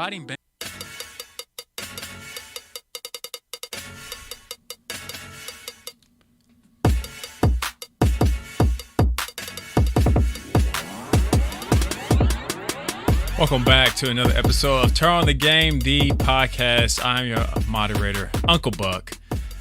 fighting band. Welcome back to another episode of Turn on the Game, the podcast. I'm your moderator, Uncle Buck,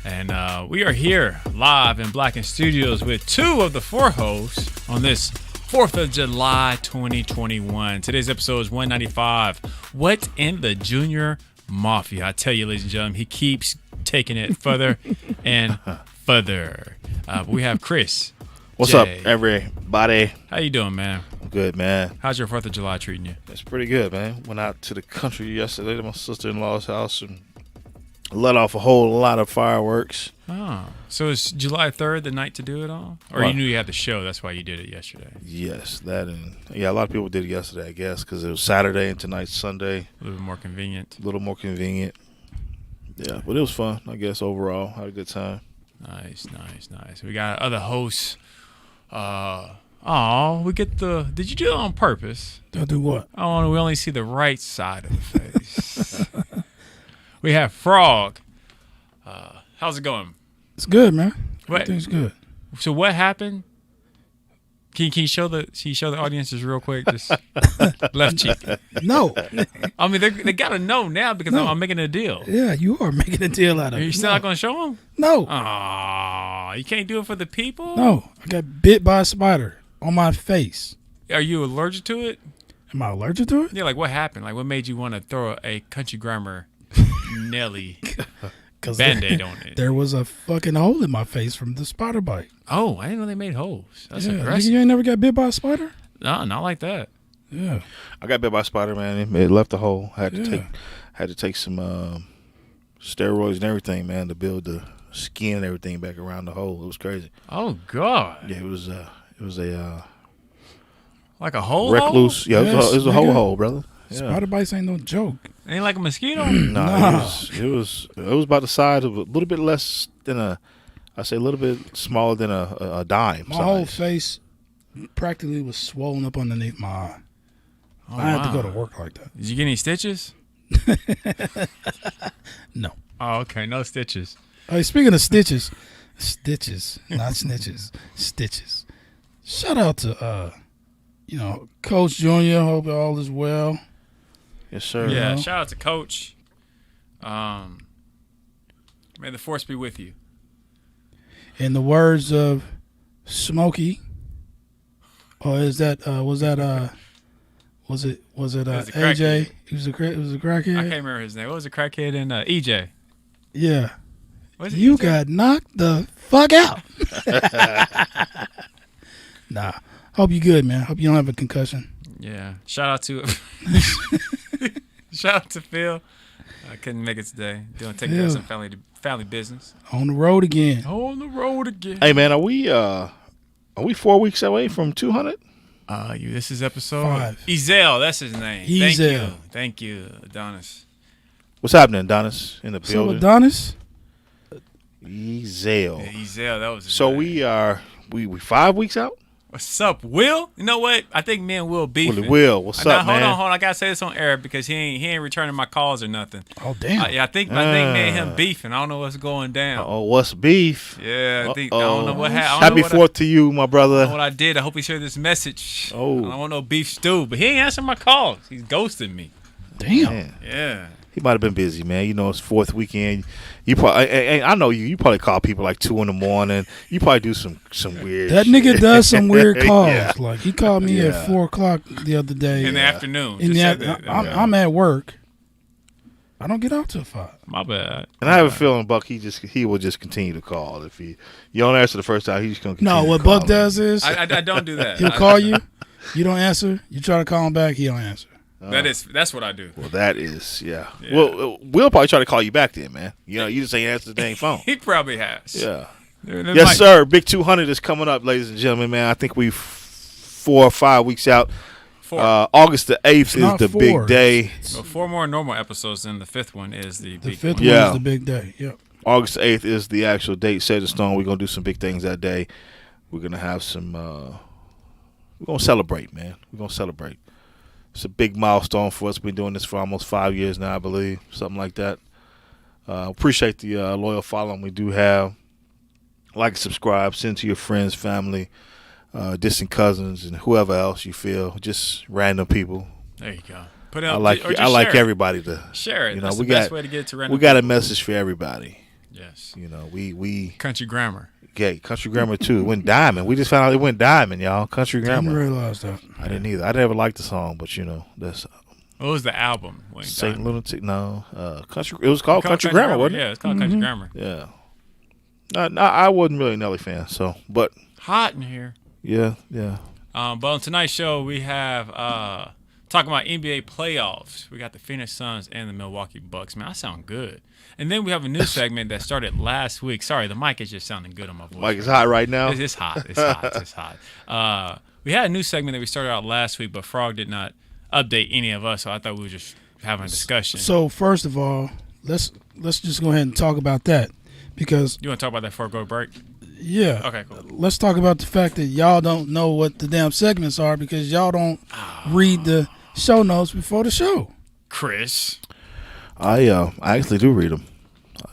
and we are here live in Blacken Studios with two of the four hosts on this 4th of July 2021. Today's episode is 195. What in the Junior Mafia? I tell you, ladies and gentlemen, he keeps taking it further and further. But we have Chris. What's Jay. up, everybody? How you doing, man? Good, man. How's your 4th of July treating you? It's pretty good, man. Went out to the country yesterday to my sister-in-law's house and let off a whole lot of fireworks. Oh, so is July 3rd the night to do it all? Or What? you knew you had the show, that's why you did it yesterday? Yes, that and yeah, a lot of people did it yesterday, I guess, because it was Saturday and tonight's Sunday. A little bit more convenient. A little more convenient. Yeah, but it was fun, I guess, overall. Had a good time. Nice. We got other hosts. We get the. Did you do it on purpose? They'll do what? Oh, we only see the right side of the face. We have Frogg. How's it going? It's good, man. What? Everything's good. So what happened? Can you show the audiences real quick? Just left cheek. No. I mean, they gotta know now because No. I'm making a deal. Yeah, you are making a deal out of Are it. you still not gonna show them? No. Aw, you can't do it for the people? No. I got bit by a spider on my face. Are you allergic to it? Am I allergic to it? Yeah, like what happened? Like what made you want to throw a country grammar Nelly Band-Aid on it? There was a fucking hole in my face from the spider bite. Oh, I didn't know they made holes. That's Yeah. aggressive. You ain't never got bit by a spider? No, not like that. Yeah. I got bit by a spider, man. It left a hole. I Yeah. had to take some steroids and everything, man, to build the skin and everything back around the hole. It was crazy. Oh God. Yeah, it was a Like a hole? recluse. Hole? Yeah, Yes, it was a whole nigga. hole, brother. Yeah. Spider bites ain't no joke. Ain't like a mosquito? No, it was about the size of a little bit less than I say a little bit smaller than a dime. My size. whole face practically was swollen up underneath my eye. Oh, I had to wow. go to work like that. Did you get any stitches? No. Oh, okay. No stitches. Hey, speaking of stitches, not snitches, stitches. Shout out to Coach Junior. Hope all is well. Yes, sir. Yeah, know? shout out to Coach. May the force be with you. In the words of Smokey, or is that was it was a AJ? crackhead. It was a I crackhead. can't remember his name. What was the crackhead in EJ? Yeah, Was it you EJ? got knocked the fuck out. Nah, hope you good, man. Hope you don't have a concussion. Yeah. Shout out to Phil. I couldn't make it today. Taking care of some family business. On the road again. On the road again. Hey, man, are we 4 weeks away from 200? This is episode 5. Ezel, that's his name. Ezel. Thank you, Adonis. What's happening, Adonis? In the So building. Adonis, Ezel. Yeah, Ezel, that was his So name. we 5 weeks out. What's up, Will? You know what? I think me and Will beefing. Will, what's Now, up, man? Hold on. I gotta say this on air because he ain't returning my calls or nothing. oh damn, I think me and him beefing. I don't know what's going down. Oh, what's beef? Yeah, I Uh-oh. don't know what happened. Happy 4th to you, my I don't brother. know what I did. I hope he shared this message. Oh. I don't want no beef stew, but he ain't answering my calls. He's ghosting me. damn. Man, Yeah. he might have been busy, man. You know, it's 4th weekend. You probably, I know you. You probably call people like 2 in the morning. You probably do some weird. That shit. nigga does some weird calls. Yeah. Like he called me Yeah. at 4:00 the other day. In the afternoon. In Just the said af- that. I'm at work. I don't get out till 5. My bad. And I have a feeling Buck, he will just continue to call. If you don't answer the first time, he's just gonna continue. No, what to call Buck does is I don't do that. he'll call you. You don't answer. You try to call him back. He don't answer. That's what I do. Well, that is, yeah. Yeah. Well, we'll probably try to call you back then, man. You know, you just ain't answer the dang phone. He probably has. Yeah. There Yes, might- sir. Big 200 is coming up, ladies and gentlemen, man. I think we 4 or 5 weeks out. 4. August the 8th is not the 4. big day. So 4 more normal episodes, and the 5th one is the The big 5th one. one Yeah. is the big day. Yep. August the 8th is the actual date set in stone. We're going to do some big things that day. We're going to have some, we're going to celebrate, man. We're going to celebrate. It's a big milestone for us. We've been doing this for almost 5 years now, I believe, something like that. Appreciate the loyal following we do have. Like and subscribe, send to your friends, family, distant cousins, and whoever else you feel, just random people. There you go. I like everybody to share it. You know, That's we the best got way to get to random. We got people. a message for everybody. Yes. You know, we country grammar. Yeah, country grammar too. It went diamond. We just found out it went diamond, y'all. Country grammar. Didn't realize that. I didn't either. I never liked the song, but you know, that's What was the album? Saint Lunatic. No, country. It was called Country Grammar, wasn't it? Yeah, it's called Country Grammar. Yeah. I wasn't really a Nelly fan, so but hot in here. Yeah. But on tonight's show, we have talking about NBA playoffs. We got the Phoenix Suns and the Milwaukee Bucks. Man, I sound good. And then we have a new segment that started last week. Sorry, the mic is just sounding good on my voice. Mic is hot right now. It's hot. It's hot. It's hot. We had a new segment that we started out last week, but Frogg did not update any of us, so I thought we were just having a discussion. So first of all, let's just go ahead and talk about that because you want to talk about that before we go to break? Yeah. Okay, cool. Let's talk about the fact that y'all don't know what the damn segments are because y'all don't read the show notes before the show. Chris. I actually do read them.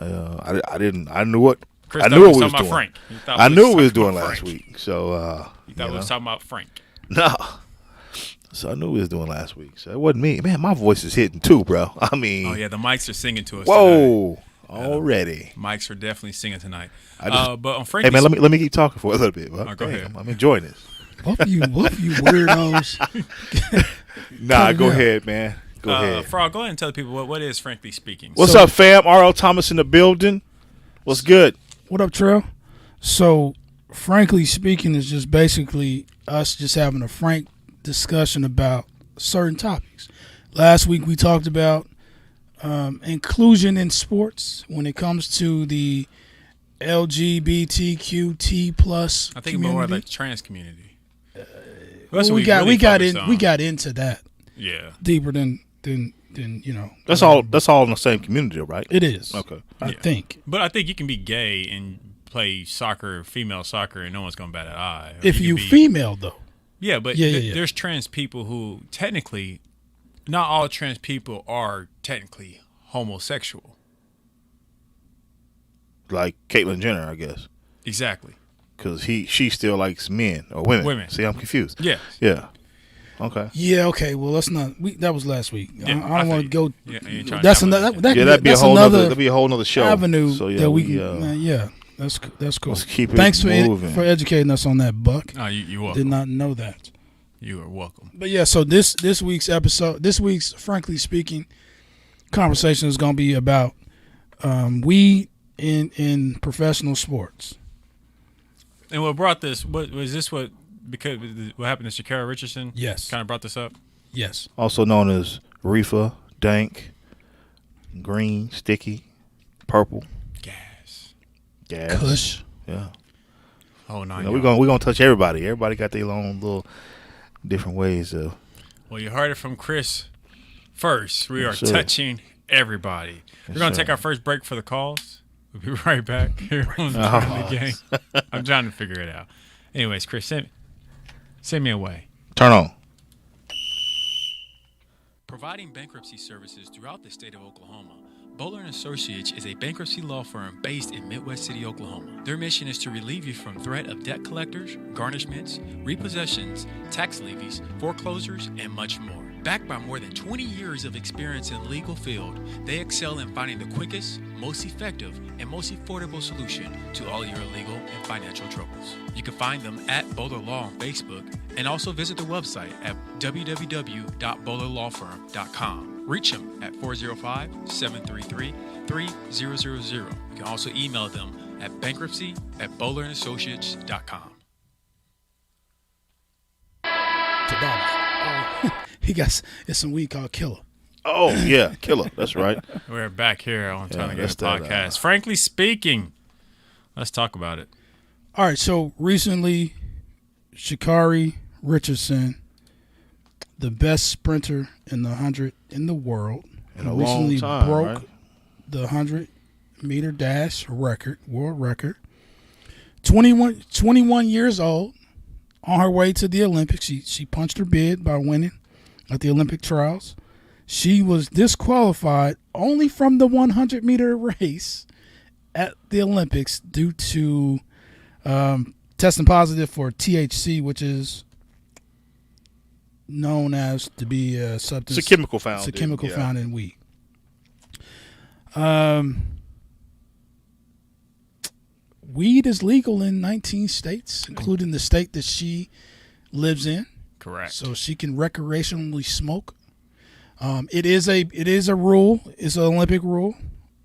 I didn't. I knew what. Chris I knew what we was about doing. Frank. I knew what we was doing last week. So you thought we was talking about Frank. No. So I knew we was doing last week. So it wasn't me. Man, my voice is hitting too, bro. I mean. Oh yeah, the mics are singing to us. Whoa. Tonight. Already. Mics are definitely singing tonight. But on Frank. Hey man, let me keep talking for a little bit. Bro. Go ahead. I'm enjoying this. Whoop you weirdos. Nah, go ahead, man. Go ahead. Frogg, go ahead and tell the people what is Frankly Speaking. What's up, fam? R.L. Thomas in the building. What's good? What up, Trail? So, Frankly Speaking is just basically us just having a frank discussion about certain topics. Last week we talked about inclusion in sports when it comes to the LGBTQT plus. I think more like we got into that. Yeah, deeper than you know. That's all in the same community, right? It is. Okay, I think. But I think you can be gay and play soccer, female soccer, and no one's gonna bat an eye. If you female though. Yeah, but there's trans people who technically, not all trans people are technically homosexual. Like Caitlyn Jenner, I guess. Exactly. Because she still likes men or women. Women. See, I'm confused. Yes. Yeah. Okay. Yeah. Okay. Well, let's not. That was last week. Yeah, I don't want to go. Yeah, that's another. That'd be a whole nother show. Avenue so, that we. Yeah. That's cool. Let's keep it Thanks moving. for educating us on that, Buck. Oh, you're welcome. Did not know that. You are welcome. But yeah, so this week's episode, Frankly Speaking, conversation is going to be about we in professional sports. And what brought this? What was this? Because what happened to Shakira Richardson? Yes. Kind of brought this up. Yes. Also known as Reefer, Dank, Green, Sticky, Purple, Gas, Kush. Yeah. Oh no. We're gonna touch everybody. Everybody got their own little different ways of. Well, you heard it from Chris first. We are Sure. touching everybody. We're gonna take our first break for the calls. We'll be right back here on the game. I'm trying to figure it out. Anyways, Chris, send me away. Turn on. Providing bankruptcy services throughout the state of Oklahoma, Bowler & Associates is a bankruptcy law firm based in Midwest City, Oklahoma. Their mission is to relieve you from threat of debt collectors, garnishments, repossessions, tax levies, foreclosures, and much more. Backed by more than 20 years of experience in the legal field, they excel in finding the quickest, most effective, and most affordable solution to all your legal and financial troubles. You can find them at Bowler Law on Facebook and also visit their website at www.bowlerlawfirm.com. Reach them at 405-733-3000. You can also email them at bankruptcy@bowlerandassociates.com. It's some weed called Killer. Oh yeah, Killer. That's right. We're back here on Time to Get a that, Podcast. Frankly Speaking, let's talk about it. All right. So recently, Shakira Richardson, the best sprinter in the 100 in the world, In a recently long time, broke right? the 100-meter dash record, world record. 21 years old, on her way to the Olympics. She punched her bid by winning at the Olympic trials. She was disqualified only from the 100-meter race at the Olympics due to testing positive for THC, which is known as to be a substance. It's a chemical found. It's a chemical found in weed. Weed is legal in 19 states, including the state that she lives in. Correct. So she can recreationally smoke. It is a rule. It's an Olympic rule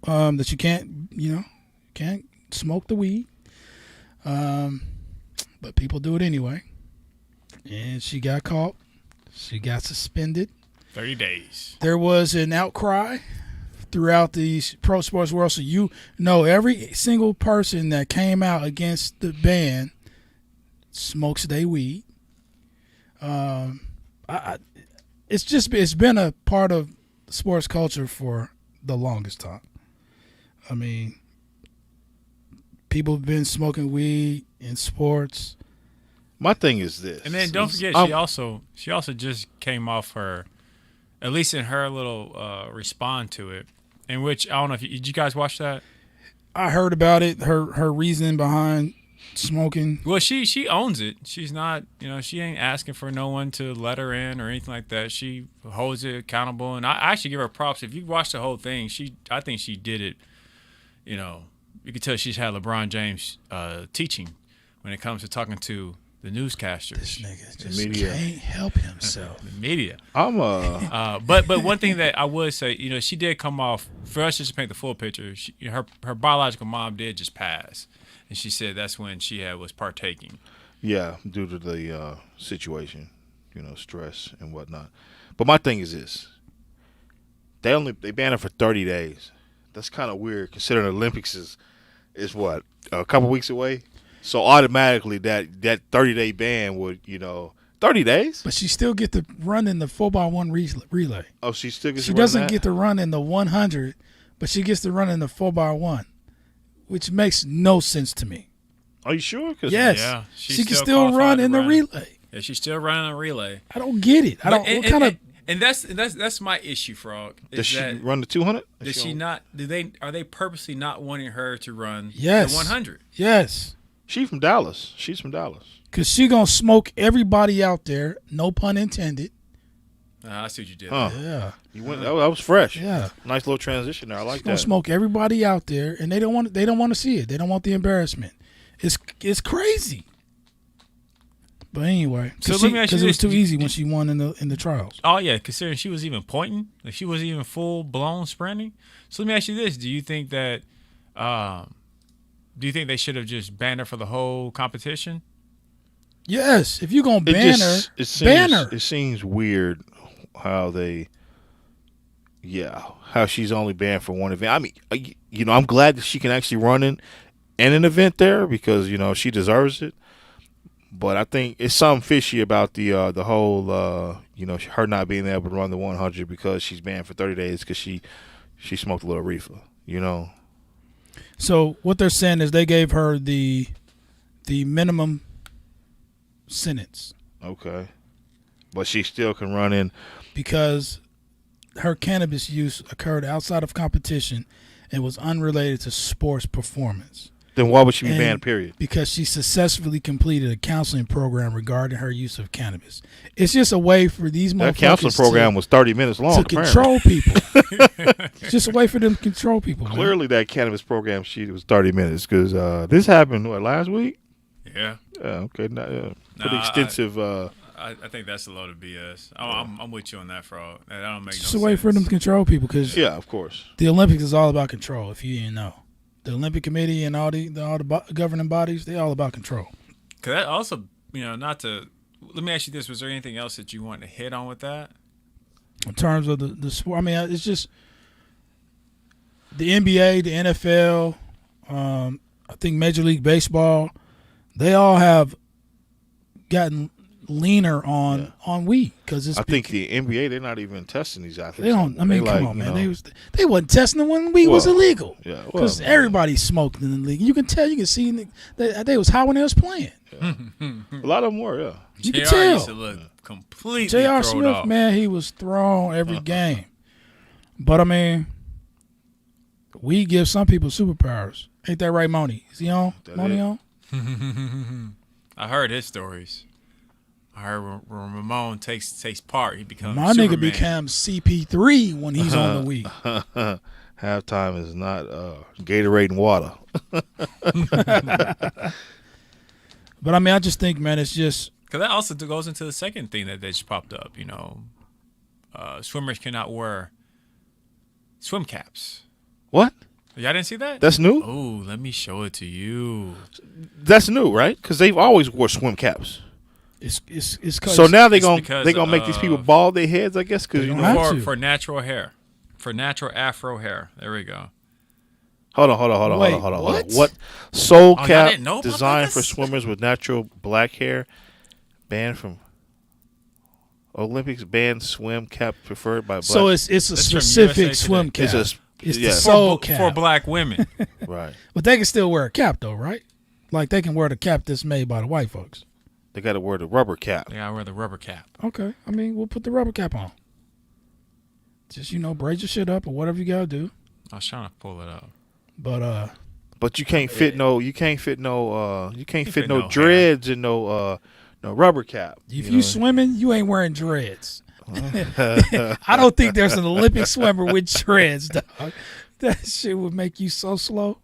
that you can't smoke the weed. But people do it anyway. And she got caught. She got suspended. 30 days. There was an outcry throughout the pro sports world. So every single person that came out against the ban smokes their weed. It's been a part of sports culture for the longest time. I mean, people have been smoking weed in sports. My thing is this, and then don't forget, she also just came off her, at least in her little respond to it, in which I don't know if did you guys watch that? I heard about it. Her reasoning behind smoking. Well, she owns it. She's not, she ain't asking for no one to let her in or anything like that. She holds it accountable, and I actually give her props. If you watch the whole thing, I think she did it. You can tell she's had LeBron James teaching when it comes to talking to the newscasters. This nigga just media. can't help himself. The media. But But one thing that I would say, she did come off, for us just to paint the full picture, her biological mom did just pass. And she said that's when she was partaking. Yeah, due to the situation, stress and whatnot. But my thing is this: they banned her for 30 days. That's kind of weird, considering the Olympics is what, a couple weeks away. So automatically that 30-day ban would 30 days. But she still get to run in the 4x1 relay. Oh, she still gets. She doesn't get to run in the 100, but she gets to run in the 4x1. Which makes no sense to me. Are you sure? Yes. Yeah, she can still run in the relay. Yeah, she's still running a relay. I don't get it. And that's my issue, Frogg. Does she run the 200? Does she not? Are they purposely not wanting her to run the 100? Yes. She's from Dallas. Because she going to smoke everybody out there, no pun intended. I see what you did. Huh. Yeah. You went. That was fresh. Yeah. Nice little transition there. I like She's that. going to smoke everybody out there, and they don't want to see it. They don't want the embarrassment. It's crazy. But anyway, so let me ask you because it was this. too easy when she won in the trials. Oh yeah, considering she was even pointing, like she wasn't even full blown sprinting. So let me ask you this: do you think that, they should have just banned her for the whole competition? Yes, if you're gonna ban her, ban her. It seems weird how how she's only banned for one event. I mean, I'm glad that she can actually run in an event there because she deserves it. But I think it's something fishy about the whole her not being able to run the 100 because she's banned for 30 days because she smoked a little reefer. So what they're saying is they gave her the minimum sentence. Okay, but she still can run in because her cannabis use occurred outside of competition and was unrelated to sports performance. Then why would she be banned, period? Because she successfully completed a counseling program regarding her use of cannabis. It's just a way for these motherfuckers. That counseling program was 30 minutes long. To control people. It's just a way for them to control people. Clearly, that cannabis program was 30 minutes because this happened, last week? Yeah. Okay. Pretty extensive. I think that's a load of BS. I'm with you on that, Frogg. That don't make no sense. It's a way for them to control people because of course. The Olympics is all about control, if you didn't know. The Olympic Committee and all the governing bodies, they're all about control. Cause that also, let me ask you this: was there anything else that you wanted to hit on with that? In terms of the sport, I mean, it's just the NBA, the NFL, I think Major League Baseball, they all have gotten leaner on weed because it's. I think the NBA they're not even testing these athletes. They don't. I mean, come like, on, man. They wasn't testing them when weed was illegal. Yeah, because everybody smoked in the league. You can tell. You can see they was high when they was playing. Yeah. A lot of them were. Yeah, you can tell. Used to look completely J.R. thrown Smith, off. man, he was thrown every game. But I mean, we give some people superpowers. Ain't that right, Moni? Is he on? Moni on? I heard his stories. I heard when Ramon takes part, he becomes My Superman. nigga becomes CP3 when he's on the weed. Halftime is not Gatorade and water. But I mean, I just think, man, it's just because that also goes into the second thing that just popped up. Swimmers cannot wear swim caps. What? Y'all didn't see that? That's new? Oh, let me show it to you. That's new, right? Because they've always wore swim caps. It's so now they're gonna make these people bald their heads, I guess, because for natural hair, for natural afro hair. There we go. Hold on. What? Soul cap designed for swimmers with natural black hair, banned from Olympics. Banned swim cap preferred by black. So it's a specific swim cap. It's the soul cap for black women, right? But they can still wear a cap though, right? Like they can wear the cap that's made by the white folks. They got to wear the rubber cap. They got to wear the rubber cap. Okay, I mean we'll put the rubber cap on. Just braid your shit up or whatever you gotta do. I was trying to pull it up, but you can't fit no dreads and no rubber cap. If you swimming, you ain't wearing dreads. I don't think there's an Olympic swimmer with dreads, dog. That shit would make you so slow.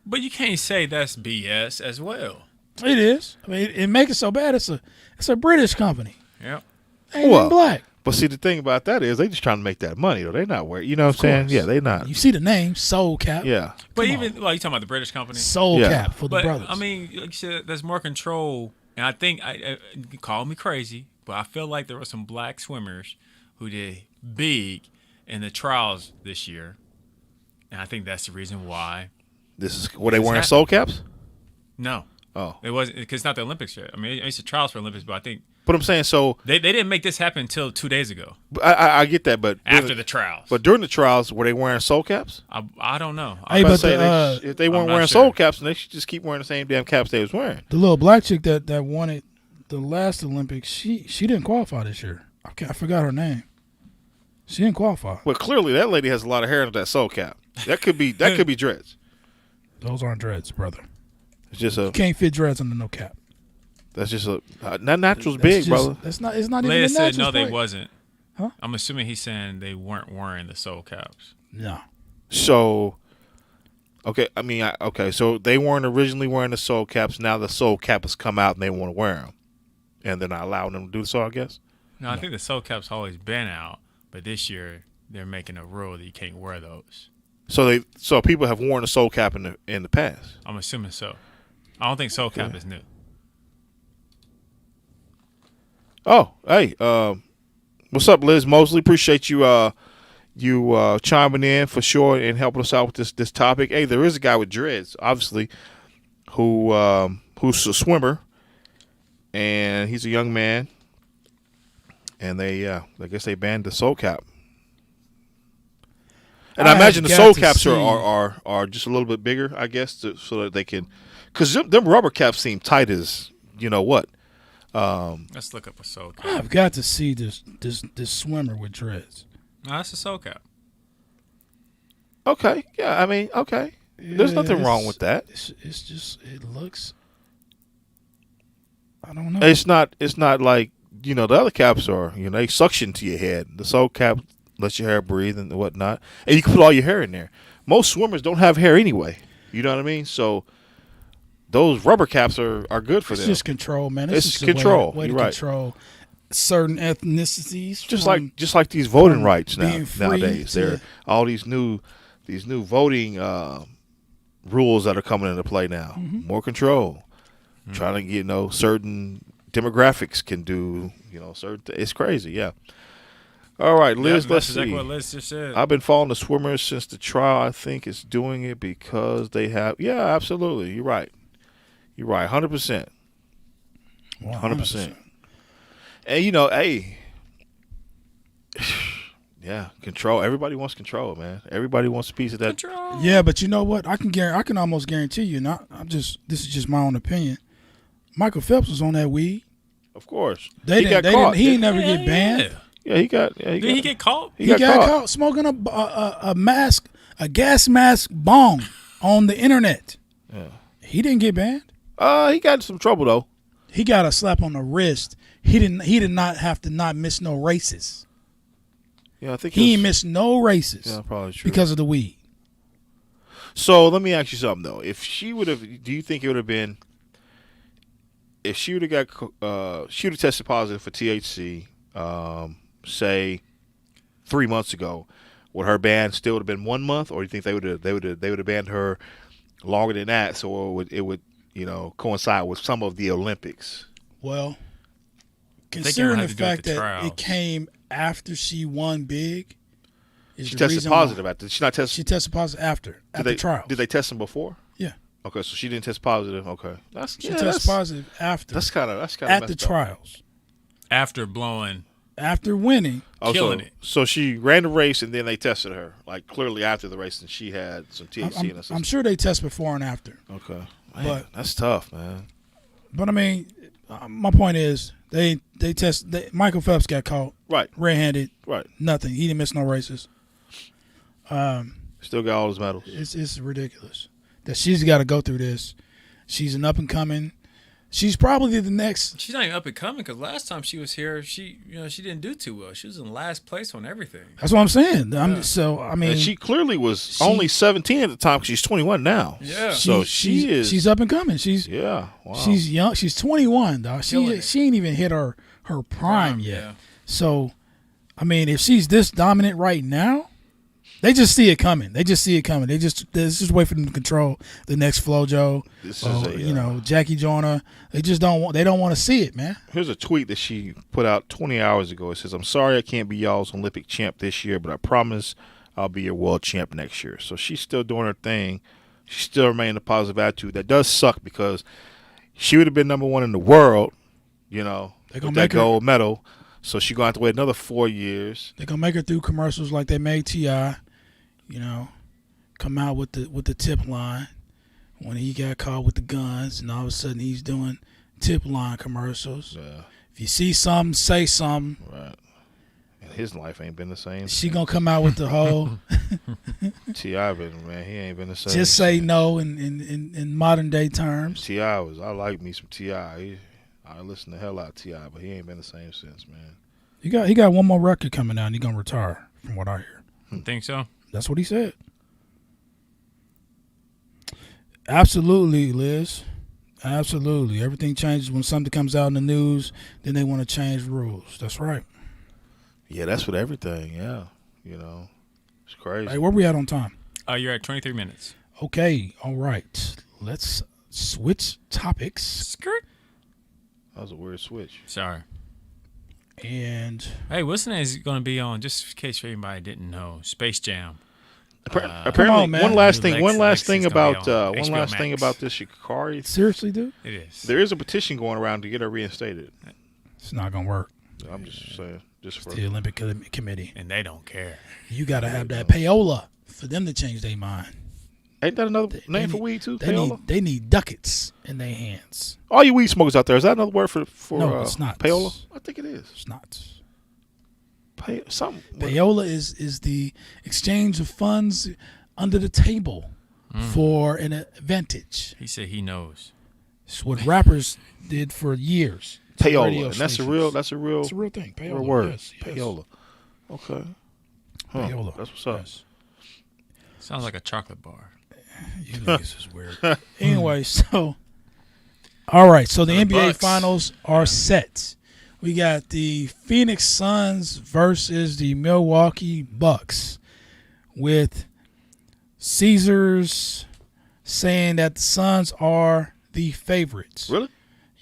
But you can't say that's BS as well. It is. I mean, it make it so bad. It's a British company. Yep. Ain't even black. But see, the thing about that is they just trying to make that money, though. They not wearing. You know what I'm saying? Yeah, they not. You see the name Soul Cap. Yeah. But you talking about the British company? Soul Cap for the brothers. I mean, like you said, there's more control, and I think call me crazy, but I feel like there were some black swimmers who did big in the trials this year, and I think that's the reason why. Were they wearing soul caps? No. Oh, it wasn't because it's not the Olympics yet. I mean, it's the trials for Olympics, but I think. But I'm saying so they didn't make this happen until 2 days ago. I get that, but after the trials. But during the trials, were they wearing soul caps? I don't know. If they weren't wearing soul caps, then they should just keep wearing the same damn caps they was wearing. The little black chick that won it the last Olympics, she didn't qualify this year. I forgot her name. She didn't qualify. Well, clearly that lady has a lot of hair under that soul cap. That could be dreads. Those aren't dreads, brother. It's just you can't fit dreads under no cap. That's just not natural's big, brother. It's not even. Leia said no, play. They wasn't. Huh? I'm assuming he's saying they weren't wearing the soul caps. No. So, okay, so they weren't originally wearing the soul caps. Now the soul cap has come out and they want to wear them, and they're not allowing them to do so, I guess. No, I think the soul cap's always been out, but this year they're making a rule that you can't wear those. So people have worn the soul cap in the past. I'm assuming so. I don't think soul cap is new. Oh, hey, what's up, Liz Mosley? Appreciate you chiming in for sure and helping us out with this topic. Hey, there is a guy with dreads, obviously, who's a swimmer, and he's a young man, and I guess they banned the soul cap. And I imagine the soul caps are just a little bit bigger, I guess, so that they can, because them rubber caps seem tight as you know what. Let's look up a soul cap. I've got to see this swimmer with dreads. No, that's a soul cap. Okay, yeah, I mean, okay. There's nothing wrong with that. It's just it looks. I don't know. It's not like the other caps are. They suction to your head. The soul cap lets your hair breathe and whatnot, and you can put all your hair in there. Most swimmers don't have hair anyway. You know what I mean? So. Those rubber caps are good for them. It's just control, man. It's just control. Way to right. control certain ethnicities. Just like these voting rights nowadays. There are all these new voting rules that are coming into play now. Mm-hmm. More control. Mm-hmm. Trying to get certain demographics can do certain. It's crazy. Yeah. All right, Liz. Let's see. Exactly what Liz just said. I've been following the swimmers since the trial. I think it's doing it because they have. Yeah, absolutely. You're right. You're right, 100%. 100%. And hey, yeah, control. Everybody wants control, man. Everybody wants a piece of that. Control. Yeah, but you know what? I can almost guarantee you. Not. This is just my own opinion. Michael Phelps was on that weed. Of course, He got caught. He ain't never get banned. Yeah, he got. Did he get caught? He got caught smoking a mask, a gas mask bong on the internet. Yeah. He didn't get banned. He got in some trouble though. He got a slap on the wrist. He did not have to not miss no races. Yeah, I think he ain't missed no races. Yeah, probably true. Because of the weed. So let me ask you something though. If she would have, do you think it would have been? If she would have she would have tested positive for THC, say 3 months ago, would her ban still have been 1 month, or do you think they would have banned her longer than that, so it would coincide with some of the Olympics? Well, considering the fact that it came after she won big, she tested positive after. Did she not test? She tested positive after trial. Did they test them before? Yeah. Okay, so she didn't test positive. Okay, she tested positive after. That's kind of at the trials. After blowing. After winning, killing it. So she ran the race and then they tested her, like clearly after the race, and she had some THC in her system. I'm sure they test before and after. Okay, man, but that's tough, man. But I mean, my point is they test. Michael Phelps got caught red-handed. Right. Nothing. He didn't miss no races. Still got all his medals. It's ridiculous that she's got to go through this. She's an up and coming. She's probably the next. She's not even up and coming because last time she was here, she didn't do too well. She was in last place on everything. That's what I'm saying. And she clearly was only 17 at the time because she's 21 now. Yeah. So she's up and coming. She's wow. She's young. She's 21, dog. She ain't even hit her prime yet. Yeah. So, I mean, if she's this dominant right now, they just see it coming. They just wait for them to control the next FloJo. Jackie Joyner. They don't want to see it, man. Here's a tweet that she put out 20 hours ago. It says, "I'm sorry I can't be y'all's Olympic champ this year, but I promise I'll be your world champ next year." So she's still doing her thing. She's still remaining a positive attitude. That does suck because she would have been number one in the world, with that gold medal. So she's going to have to wait another 4 years. They're going to make her through commercials like they made T.I., come out with the tip line when he got caught with the guns, and all of a sudden he's doing tip line commercials. Yeah. If you see something, say something. Right. And his life ain't been the same. She going to come out with the whole. T.I. man, he ain't been the same. Just say no in modern day terms. T.I. I like me some T.I. I listen the hell out of T.I., but he ain't been the same since, man. He got one more record coming out, and he's going to retire, from what I hear. Think so? That's what he said. Absolutely, Liz. Absolutely. Everything changes when something comes out in the news, then they want to change rules. That's right. Yeah, that's with everything, yeah. It's crazy. Hey, where we at on time? You're at 23 minutes. Okay, all right. Let's switch topics. Skirt. That was a weird switch. Sorry. And hey, what's the name is going to be on? Just in case anybody didn't know, Space Jam. Apparently, on, man. one last thing about this Shikari. Seriously, dude? It is. There is a petition going around to get her reinstated. It's not gonna work. I'm just saying, for the Olympic Committee, and they don't care. You got to have that payola for them to change their mind. Ain't that another name for weed too? They need ducats in their hands. All you weed smokers out there, is that another word for no, it's not. Payola? I think it is. It's not. Payola is the exchange of funds under the table for an advantage. He said he knows. It's what rappers did for years. Payola, and that's a real thing. Payola, real word. Yes. Payola. Okay. Huh. Payola. That's what's up. Yes. Sounds like a chocolate bar. You niggas is weird. Anyway, so all right. So the NBA Bucks. Finals are set. We got the Phoenix Suns versus the Milwaukee Bucks, with Caesars saying that the Suns are the favorites. Really?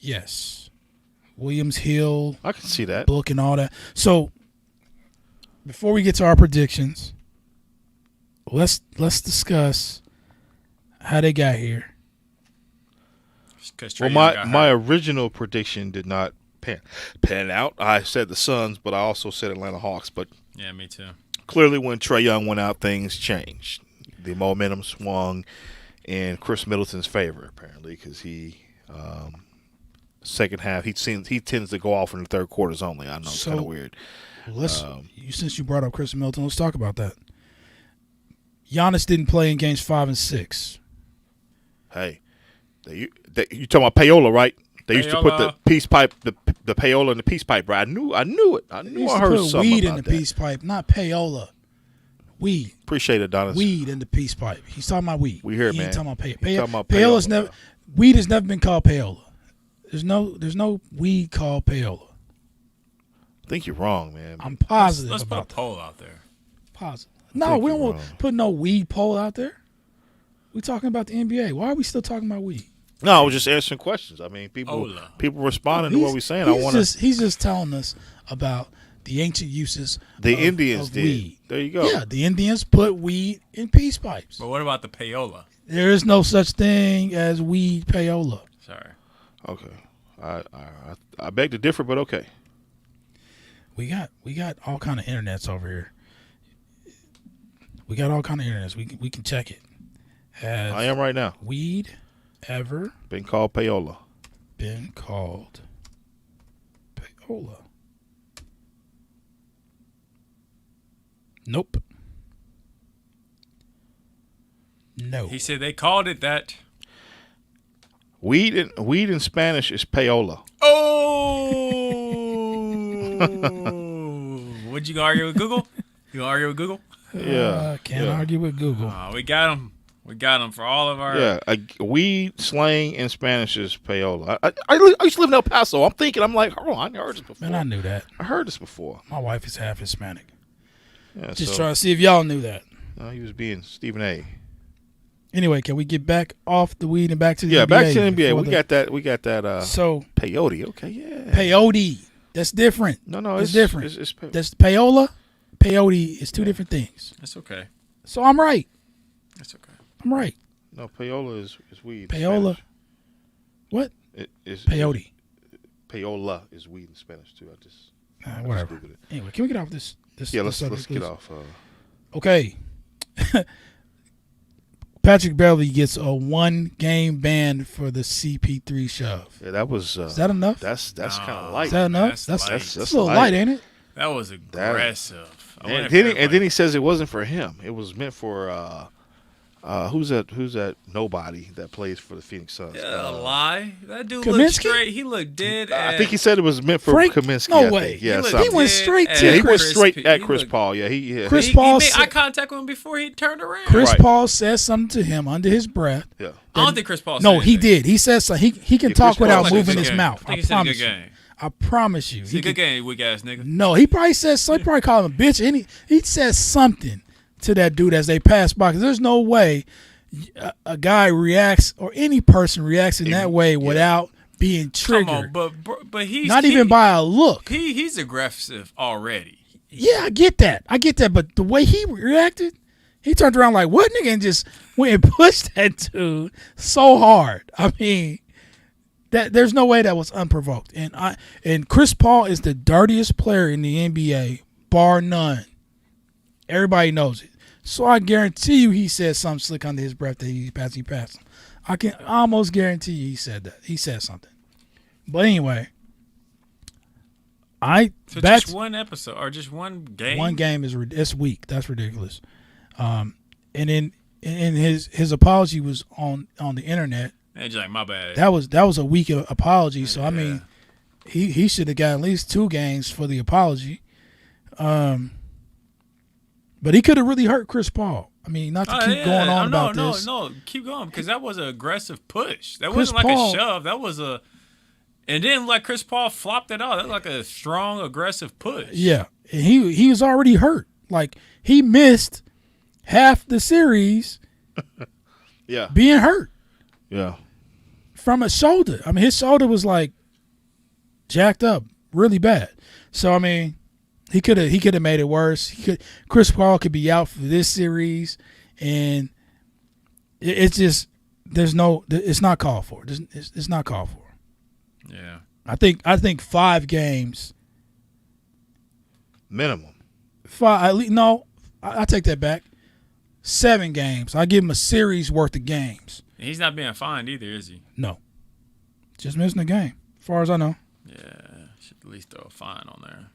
Yes. Williams, Hill, I can see that. Book, and all that. So before we get to our predictions, let's discuss how they got here. Well, my original prediction did not pan out. I said the Suns, but I also said Atlanta Hawks. But Yeah, me too. clearly, when Trae Young went out, things changed. The momentum swung in Chris Middleton's favor, apparently, because he second half he tends to go off in the third quarters only. I know it's kind of weird. Since you brought up Chris Middleton, let's talk about that. Giannis didn't play in games 5 and 6. Hey, you talking about payola, right? They used to put the peace pipe, the payola in the peace pipe, right? I knew it. I heard put something weed about in the that. peace pipe, not payola. Weed. Appreciate it, Donis. Weed in the peace pipe. He's talking about weed. We hear it, he man. ain't talking about Talking about payola's payola. never. Weed has never been called payola. There's no weed called payola. I think you're wrong, man. I'm positive Let's put a about that. poll out there. Positive. No, we don't you're want wrong. to put no weed poll out there. We're talking about the NBA. Why are we still talking about weed? No, I was just answering questions. I mean, people responding to what we're saying. He's just telling us about the ancient uses The of, Indians of did. weed. There you go. Yeah, the Indians put weed in peace pipes. But what about the payola? There is no such thing as weed payola. Sorry. Okay. I beg to differ, but okay. We got all kind of internets over here. We got all kind of internets. We can check it. Has I am right now. weed ever Been called payola. been called payola? Nope. No. He said they called it that. Weed in Spanish is payola. Oh! Would you go argue with Google? You gonna argue with Google? Yeah. Can't argue with Google. We got him. We got him for all of our. Yeah, weed slang in Spanish is payola. I used to live in El Paso. I'm like, hold on, I heard this before. Man, I knew that. I heard this before. My wife is half Hispanic. Yeah, Just so, trying to see if y'all knew that. he was being Stephen A. Anyway, can we get back off the weed and back to the NBA? Back to the NBA. before We got that. So peyote. Okay, yeah. peyote. That's different. No, it's different. It's That's payola. Peyote is two different things. That's okay. So I'm right. That's okay. I'm right. No, payola is weed. in Payola. Spanish. What? It is Peyote. Payola is weed in Spanish too. I just Whatever. Googled it. Anyway, can we get off this? Yeah, this let's subject, get please? off. Okay. Patrick Beverly gets a 1-game ban for the CP3 shove. Yeah, that was. Is that enough? That's kind of light. Is that enough? That's light. That's a little light, ain't it? That was aggressive. And then he says it wasn't for him. It was meant for who's that nobody that plays for the Phoenix Suns? A lie. That dude Kaminsky? looked straight. He looked dead. I think he said it was meant for Frank? Kaminsky. No I way. think. Yeah, He something. went straight to he went Chris straight P- at he Chris looked- Paul. Yeah, he Chris He Paul made said- eye contact with him before he turned around. Chris Right. Paul said something to him under his breath. Yeah. I don't think Chris Paul. No, said he anything. did. He said something. He can Yeah, talk Chris Paul without said moving good his game. mouth. I I think he said a promise good you. game. I promise you. It's a good game, weak ass nigga. No, he probably said something. He probably called him a bitch. And he said something to that dude as they passed by. Because there's no way a guy reacts or any person reacts in that way without being triggered. Come on, but he's Not even by a look. He's aggressive already. Yeah, I get that. But the way he reacted, he turned around like, what, nigga? And just went and pushed that dude so hard. I mean, that there's no way that was unprovoked. And Chris Paul is the dirtiest player in the NBA, bar none. Everybody knows it. So I guarantee you he said something slick under his breath that he passed him. I can almost guarantee you he said that. He said something. But anyway, So just one episode or just one game? One game it's weak. That's ridiculous. And then his apology was on the internet. And just like, my bad. That was a weak apology. So I mean, he should have got at least 2 games for the apology. But he could have really hurt Chris Paul. I mean, not to keep going on about this. No, keep going because that was an aggressive push. That Chris wasn't like Paul- a shove. That was a, and then like Chris Paul flopped it out. That was like a strong aggressive push. Yeah, and he was already hurt. Like he missed half the series Yeah. being hurt Yeah. from a shoulder. I mean, his shoulder was like jacked up really bad. So I mean, he could have made it worse. Chris Paul could be out for this series, and it's just it's not called for. It's not called for. Yeah. I think 5 games. Minimum. 5 at least. No, I take that back. 7 games. I give him a series worth of games. He's not being fined either, is he? No, just missing a game, as far as I know. Yeah, should at least throw a fine on there.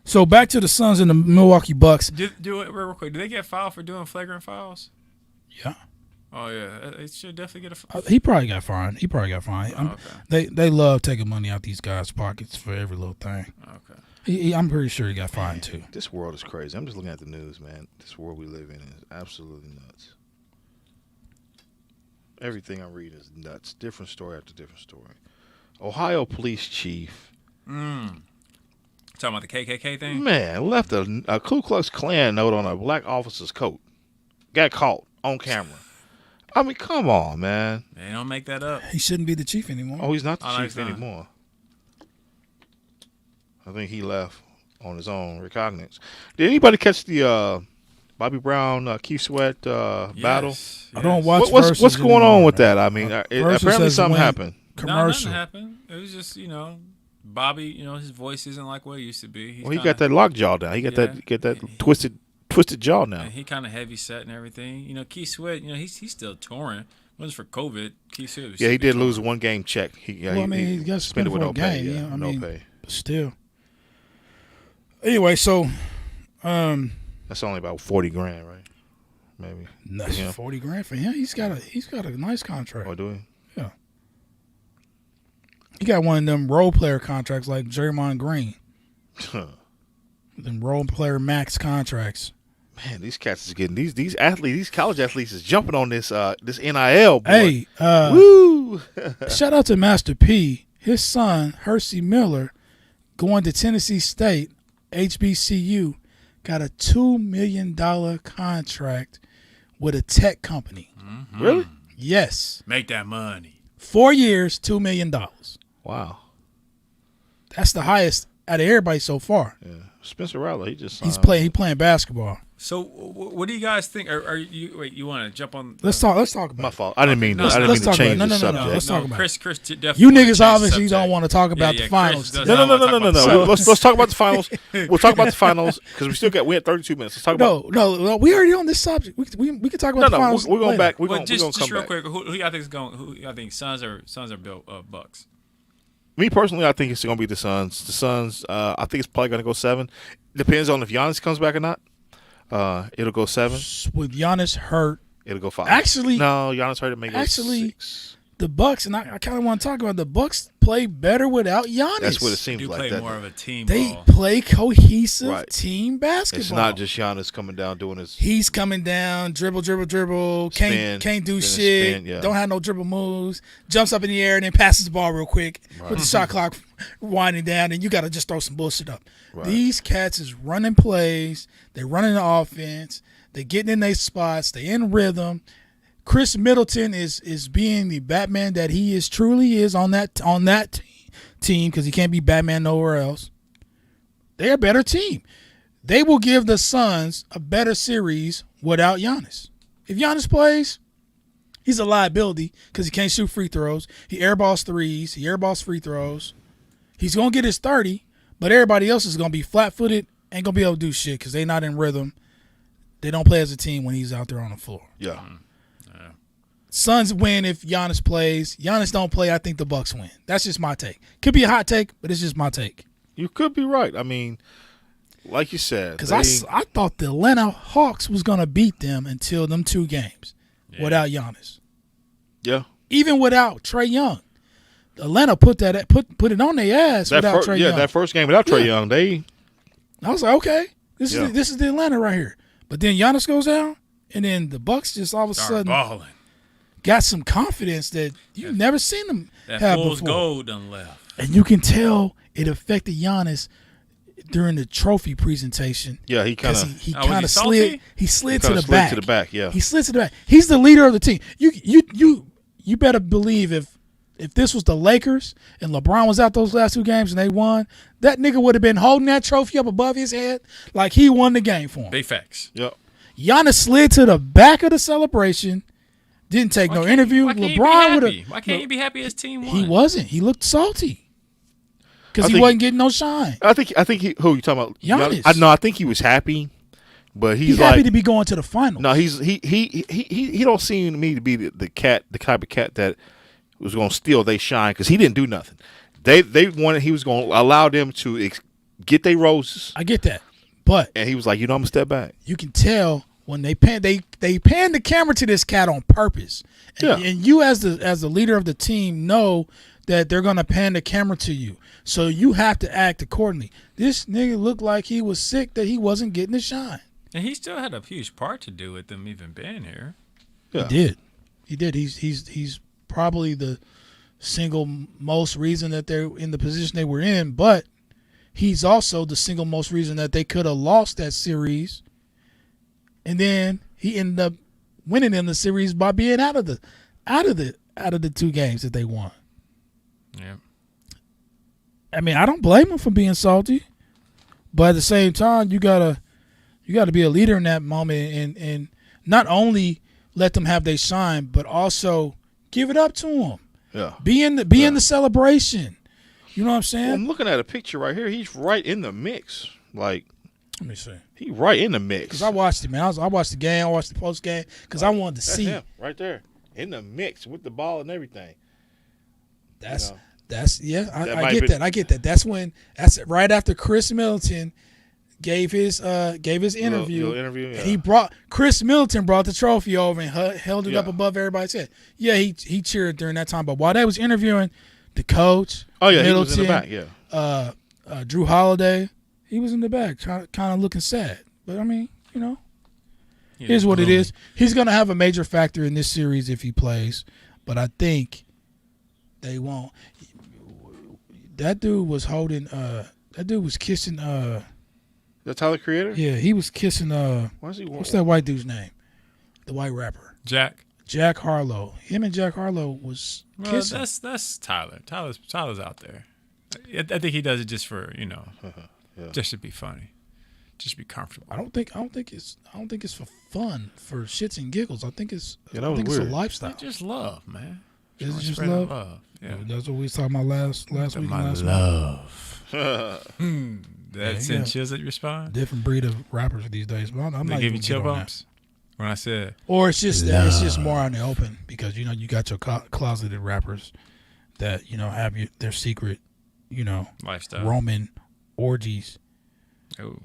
So back to the Suns and the Milwaukee Bucks. Do it real quick. Do they get fouled for doing flagrant fouls? Yeah. Oh yeah, they should definitely get a. He probably got fined. Okay. They love taking money out these guys' pockets for every little thing. Okay. I'm pretty sure he got fined too. This world is crazy. I'm just looking at the news, man. This world we live in is absolutely nuts. Everything I read is nuts. Different story after different story. Ohio police chief. Talking about the KKK thing? Man, left a Ku Klux Klan note on a black officer's coat. Got caught on camera. I mean, come on, man. They don't make that up. He shouldn't be the chief anymore. Oh, he's not the Oh, no, chief he's not. anymore. I think he left on his own recognizance. Did anybody catch the Bobby Brown, Keith Sweat battle? Yes. I don't watch. What's going on with that? I mean, Versus apparently has something went happened. No, commercial. nothing happened. It was just, Bobby, his voice isn't like what it used to be. Well, he got that lock jaw down. He got that twisted jaw now. And he kind of heavy set and everything. Keith Sweat, he's still touring. It wasn't for COVID. Keith Sweat was He did touring. lose 1 game check. He he got suspended with for no a pay. game. Yeah, no pay. But still. Anyway, so That's only about $40,000, right? Maybe. that's Yeah. $40,000 for him. He's got a nice contract. Oh, do we? Yeah. He got one of them role player contracts like Draymond Green. Them role player max contracts. Man, these cats is getting these athletes, these college athletes is jumping on this NIL. Boy. Hey, woo! shout out to Master P. His son, Hersey Miller, going to Tennessee State, HBCU, got a $2 million contract with a tech company. Mm-hmm. Really? Yes. Make that money. 4 years, $2 million. Wow. That's the highest out of everybody so far. Yeah. Spencer Rattler, he just He signed. playing basketball. So, what do you guys think? Are you wait? You want to jump on? Let's talk about My it. fault. I didn't mean No, to. I didn't let's mean to talk about change it. No, the no, no, subject. no. Let's talk about Chris definitely. You wanna niggas change the obviously subject. don't want to talk about Yeah, the Chris finals. does today. not wanna talk No. about the finals. Let's talk about the finals. We'll talk about the finals because we had 32 minutes. Let's talk about. No, we already on this subject. We can talk about the finals. We're going later. back. We're Well, going just come real back. quick, who y'all think is going? Who y'all think Suns are built Bucks? Me personally, I think it's going to be the Suns. The Suns, I think it's probably going to go 7. Depends on if Giannis comes back or not. It'll go 7. With Giannis hurt, It'll go 5. Actually- no, Giannis hurt. It may go actually- 6. the Bucks, and I kind of want to talk about the Bucks play better without Giannis. That's what it They seems do like. play That more of a team They ball. play cohesive Right. team basketball. it's not just Giannis coming down doing his. He's coming down, dribble, Spin, can't do then shit, spin, yeah. don't have no dribble moves, jumps up in the air and then passes the ball real quick with the shot clock winding down, and you got to just throw some bullshit up. Right. These cats is running plays, they running the offense, they getting in their spots, they in rhythm. Chris Middleton is being the Batman that he truly is on that team because he can't be Batman nowhere else. They're a better team. They will give the Suns a better series without Giannis. If Giannis plays, he's a liability because he can't shoot free throws. He airballs threes. He airballs free throws. He's going to get his 30, but everybody else is going to be flat-footed, ain't going to be able to do shit because they not in rhythm. They don't play as a team when he's out there on the floor. Yeah. Suns win if Giannis plays. Giannis don't play, I think the Bucks win. That's just my take. Could be a hot take, but it's just my take. You could be right. I mean, like you said. Because I thought the Atlanta Hawks was going to beat them until them 2 games without Giannis. Yeah. Even without Trae Young. Atlanta put it on their ass without Trae Young. That first game without Trae Yeah. Young, they. I was like, okay, this Yeah. is the Atlanta right here. But then Giannis goes down, and then the Bucks just all of a Start sudden balling. got some confidence that you've never seen them That have fool's before. gold done left. And you can tell it affected Giannis during the trophy presentation. Yeah, he kind Because of. he was kind he of salty? slid. He slid to the back. To the back, yeah. He slid to the back. He's the leader of the team. You better believe if this was the Lakers and LeBron was out those last 2 games and they won, that nigga would have been holding that trophy up above his head like he won the game for him. Big facts. Yep. Giannis slid to the back of the celebration. Didn't take no interview. Why can't LeBron would he be happy? have. Why can't he be happy his team won? He wasn't. He looked salty. because he wasn't getting no shine. I think he. Who you talking about? Giannis. I think he was happy, but he's happy like, to be going to the finals. No, he don't seem to me to be the type of cat that was going to steal their shine because he didn't do nothing. They wanted he was going to allow them to get their roses. I get that, but and he was like, I'm gonna step back. You can tell when they pan the camera to this cat on purpose. And you as the leader of the team know that they're gonna pan the camera to you. So you have to act accordingly. This nigga looked like he was sick that he wasn't getting the shine. And he still had a huge part to do with them even being here. Yeah. He did. He's probably the single most reason that they're in the position they were in, but he's also the single most reason that they could have lost that series. And then he ended up winning in the series by being out of the 2 games that they won. Yeah. I mean, I don't blame him for being salty, but at the same time, you gotta be a leader in that moment and not only let them have their shine, but also give it up to them. Yeah. Be in the celebration. You know what I'm saying? Well, I'm looking at a picture right here. He's right in the mix. Like, let me see. He right in the mix. Because I watched it, man. I watched the game. I watched the post game because I wanted to see him right there in the mix with the ball and everything. I get that. I get that. That's right after Chris Middleton gave his interview. Little interview, yeah. And Chris Middleton brought the trophy over and held it up above everybody's head. Yeah, he cheered during that time. But while they was interviewing the coach, Middleton, he was in the back. Yeah, Drew Holiday, he was in the back, kind of looking sad. But I mean, here's what it is. He's gonna have a major factor in this series if he plays. But I think they won't. That dude was holding. That dude was kissing. The Tyler Creator? Yeah, he was kissing. What's that white dude's name? The white rapper. Jack Harlow. Him and Jack Harlow was kissing. That's Tyler. Tyler's out there. I think he does it just for just to be funny, just to be comfortable. I don't think it's for fun, for shits and giggles. I think it's weird. It's a lifestyle. It's just love, man. Is it just love? Yeah, that's what we was talking about last week. My love. That sent chills at your spine. Different breed of rappers these days. But I'm not give even you chill bumps when I said. Or it's just more on the open because you got your closeted rappers that have their secret lifestyle, Roman orgies. Oh,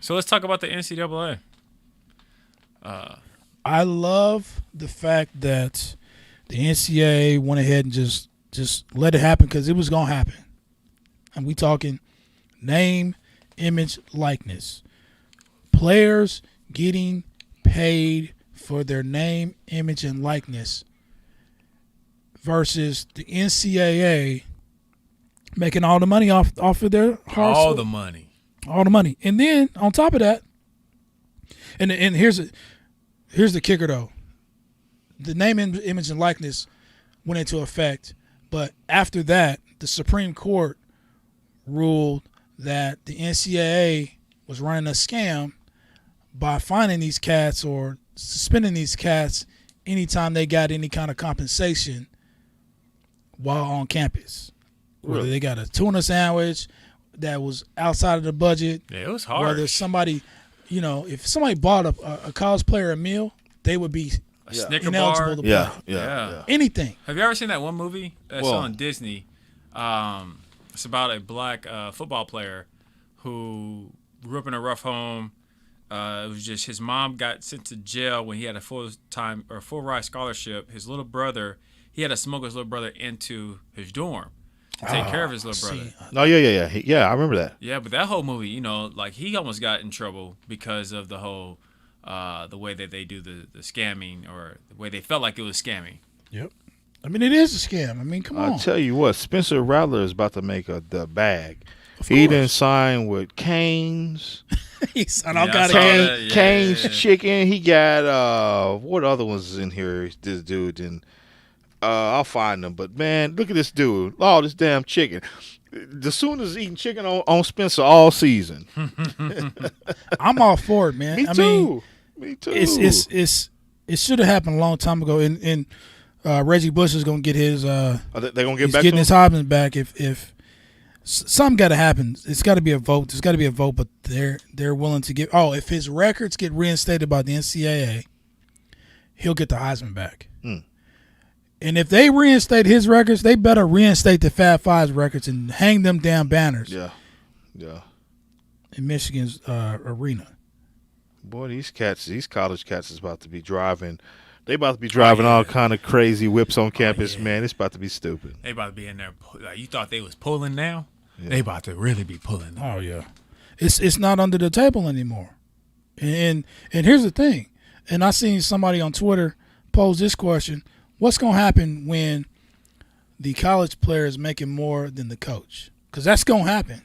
So let's talk about the NCAA. I love the fact that the NCAA went ahead and just let it happen because it was gonna happen. And we talking name, image, likeness. Players getting paid for their name, image, and likeness versus the NCAA making all the money off of their hard all the money. And then on top of that, and here's the kicker though. The name, image, and likeness went into effect, but after that, the Supreme Court ruled that the NCAA was running a scam by fining these cats or suspending these cats anytime they got any kind of compensation while on campus. Whether they got a tuna sandwich that was outside of the budget. Yeah, it was hard. Whether somebody, if somebody bought a college player a meal, they would be Snicker bar. To play. Anything. Have you ever seen that one movie that's on Disney? It's about a black football player who grew up in a rough home. It was just his mom got sent to jail when he had a full ride scholarship. His little brother, he had to smuggle his little brother into his dorm to take care of his little brother. Oh yeah. I remember that. Yeah, but that whole movie, he almost got in trouble because of the whole the way that they do the scamming or the way they felt like it was scamming. Yep. I mean, it is a scam. I mean, come on. I'll tell you what, Spencer Rattler is about to make the bag. He didn't sign with Cane's. He signed all kind of Cane's Chicken. He got what other ones is in here? This dude and I'll find them. But man, look at this dude. Oh, this damn chicken. The Sooners eating chicken on Spencer all season. I'm all for it, man. Me too. It should have happened a long time ago. And Reggie Bush is gonna get his. They're gonna get he's back. Getting to his Heisman back if something got to happen. It's got to be a vote. There's got to be a vote, but they're willing to give. Oh, if his records get reinstated by the NCAA, he'll get the Heisman back. And if they reinstate his records, they better reinstate the Fab Five's records and hang them damn banners. Yeah. In Michigan's arena. Boy, these college cats is about to be driving. They about to be driving all kind of crazy whips on campus, man. It's about to be stupid. They about to be in there. Like, you thought they was pulling now? Yeah. They about to really be pulling now. Oh, yeah. It's not under the table anymore. And here's the thing. And I seen somebody on Twitter pose this question. What's going to happen when the college player is making more than the coach? Because that's going to happen.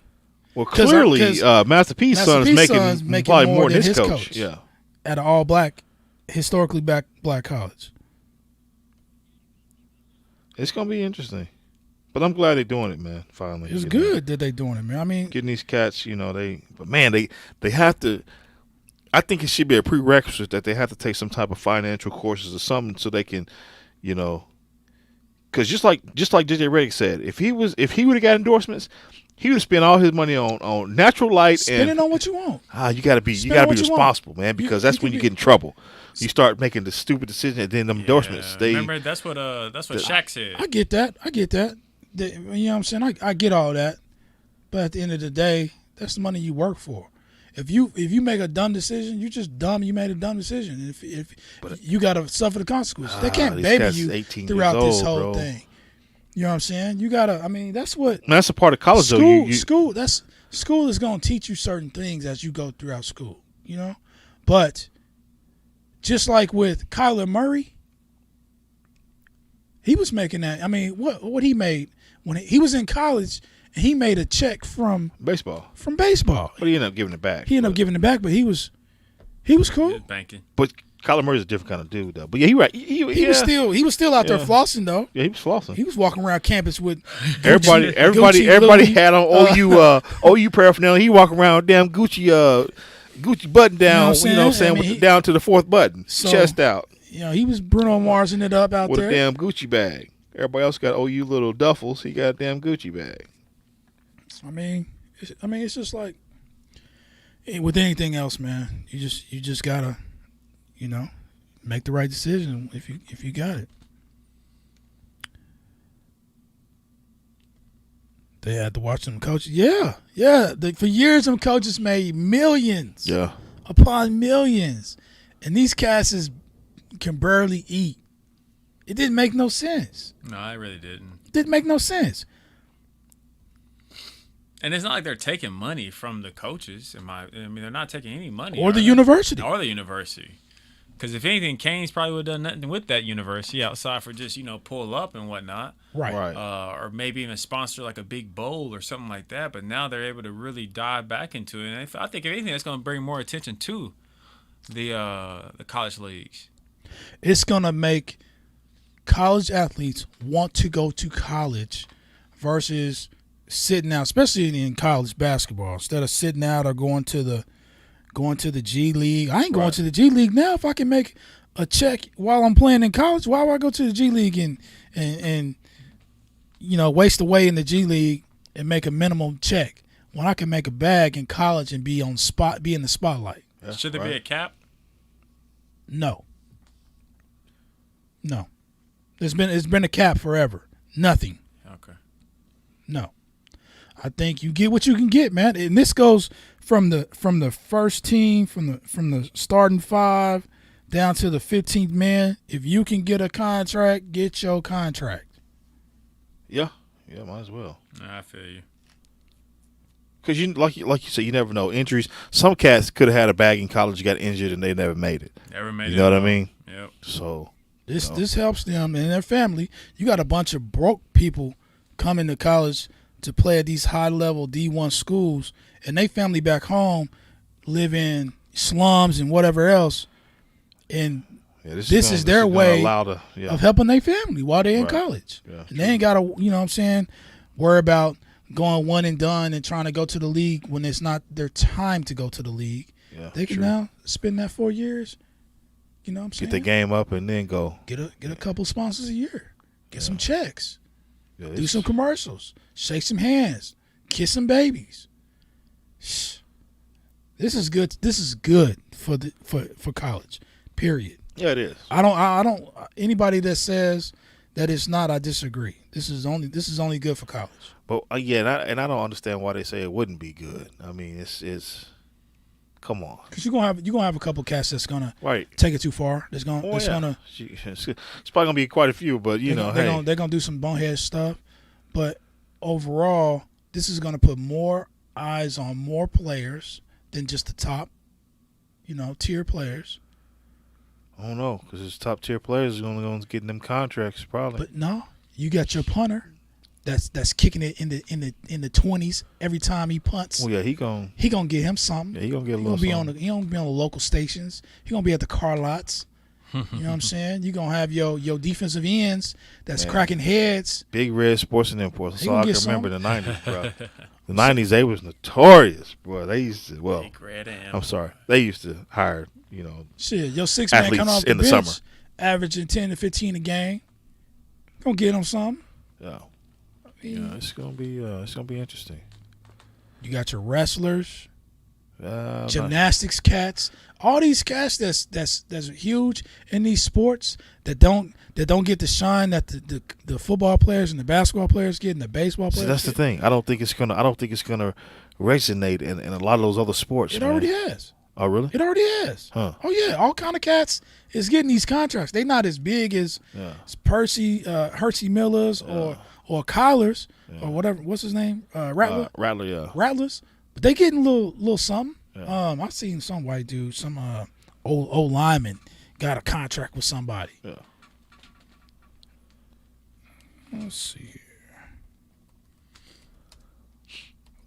Well, clearly, Master P's son is making probably more than his coach. Yeah. At an all-black, historically black college. It's going to be interesting. But I'm glad they're doing it, man, finally. It's good that they're doing it, man. I mean, getting these cats, they have to – I think it should be a prerequisite that they have to take some type of financial courses or something so they can, because just like JJ Redick said, if he would have got endorsements – he would spend all his money on natural light. Spending on what you want. You gotta be responsible, man, because that's when you get in trouble. You start making the stupid decision, and then the endorsements. Remember, that's what Shaq said. I get that. You know what I'm saying? I get all that, but at the end of the day, that's the money you work for. If you make a dumb decision, you just dumb. You made a dumb decision. If you gotta suffer the consequences, they can't baby you throughout this whole thing. You know what I'm saying? You gotta. I mean, that's a part of college. School is gonna teach you certain things as you go throughout school. But just like with Kyler Murray, he was making that. I mean, what he made when he was in college, and he made a check from baseball. From baseball, but he ended up giving it back. But he was cool. Banking. But Kyler Murray's a different kind of dude, though. But yeah, he right. He was still out there flossing, though. Yeah, he was flossing. He was walking around campus with Gucci, everybody had on OU paraphernalia. He walking around with damn Gucci button down. You know what I'm saying? Down to the fourth button, chest out. He was Bruno Marsing it up out with there with a damn Gucci bag. Everybody else got OU little duffels. He got a damn Gucci bag. I mean, it's just like with anything else, man. You just gotta. Make the right decision if you got it. They had to watch them coaches. Yeah. For years, them coaches made millions. Yeah. Upon millions, and these cats can barely eat. It didn't make no sense. No, it really didn't. It didn't make no sense. And it's not like they're taking money from the coaches. They're not taking any money. Or the university. Because if anything, Kane's probably would have done nothing with that university outside for just, pull up and whatnot. Right. Or maybe even sponsor like a big bowl or something like that. But now they're able to really dive back into it. And I think if anything, that's going to bring more attention to the college leagues. It's going to make college athletes want to go to college versus sitting out, especially in college basketball, instead of sitting out or going to the G League. I ain't going to the G League now. If I can make a check while I'm playing in college, why would I go to the G League and waste away in the G League and make a minimum check when I can make a bag in college and be in the spotlight? Yeah, should there be a cap? No. It's been a cap forever. Nothing. Okay. No. I think you get what you can get, man. And this goes from the first team, from the starting five down to the 15th man. If you can get a contract, get your contract. Yeah, might as well. I feel you. Because like you said, you never know injuries. Some cats could have had a bag in college, got injured, and they never made it. You know what I mean? Yep. So this helps them and their family. You got a bunch of broke people coming to college to play at these high-level D1 schools, and they family back home live in slums and whatever else, and this is their way of helping their family while they're in college. Yeah, and they ain't got to, worry about going one and done and trying to go to the league when it's not their time to go to the league. Yeah, they can now spend that 4 years, you know what I'm saying? Get the game up and then go. Get a couple sponsors a year. Get some checks. Yeah, do some commercials. Shake some hands. kissing babies. This is good. This is good for college. Period. Yeah, it is. I don't. Anybody that says that it's not, I disagree. This is only good for college. But yeah, and I don't understand why they say it wouldn't be good. I mean, it's come on. Because you're gonna have a couple cats that's gonna Right. take it too far. It's It's probably gonna be quite a few, but they're gonna do some bonehead stuff. But overall, this is gonna put more eyes on more players than just the top, tier players. I don't know, because his top tier players are only going to get them contracts probably. But no, you got your punter that's kicking it in the 20s every time he punts. Well, yeah, he gonna get him something. Yeah, he gonna get a little He something. gonna be on the local stations. He gonna be at the car lots. You know what I'm saying? You gonna have your defensive ends that's cracking heads. Big Red Sports and Imports. That's He all I gonna can get remember in the 90s, bro. The 90s, they was notorious, bro. They used to, well, Big Red and I'm sorry. They used to hire, Shit, your 6-man athletes coming off the in the bench, summer. averaging 10 to 15 a game. Gonna get him something. Yeah. Yeah, it's gonna be interesting. You got your wrestlers, Not- gymnastics cats, all these cats that's huge in these sports that don't get the shine that the football players and the basketball players get and the baseball players. See, that's the thing. I don't think it's gonna resonate in a lot of those other sports. It man. already has. Oh, really? It already has. Huh. Oh yeah, all kind of cats is getting these contracts. They not as big as Hershey Millers or Kyler's or whatever. What's his name? Rattler. Rattler, yeah. Rattlers. But they getting a little something. Yeah. I've seen some white dude, some old lineman got a contract with somebody. Yeah. Let's see here.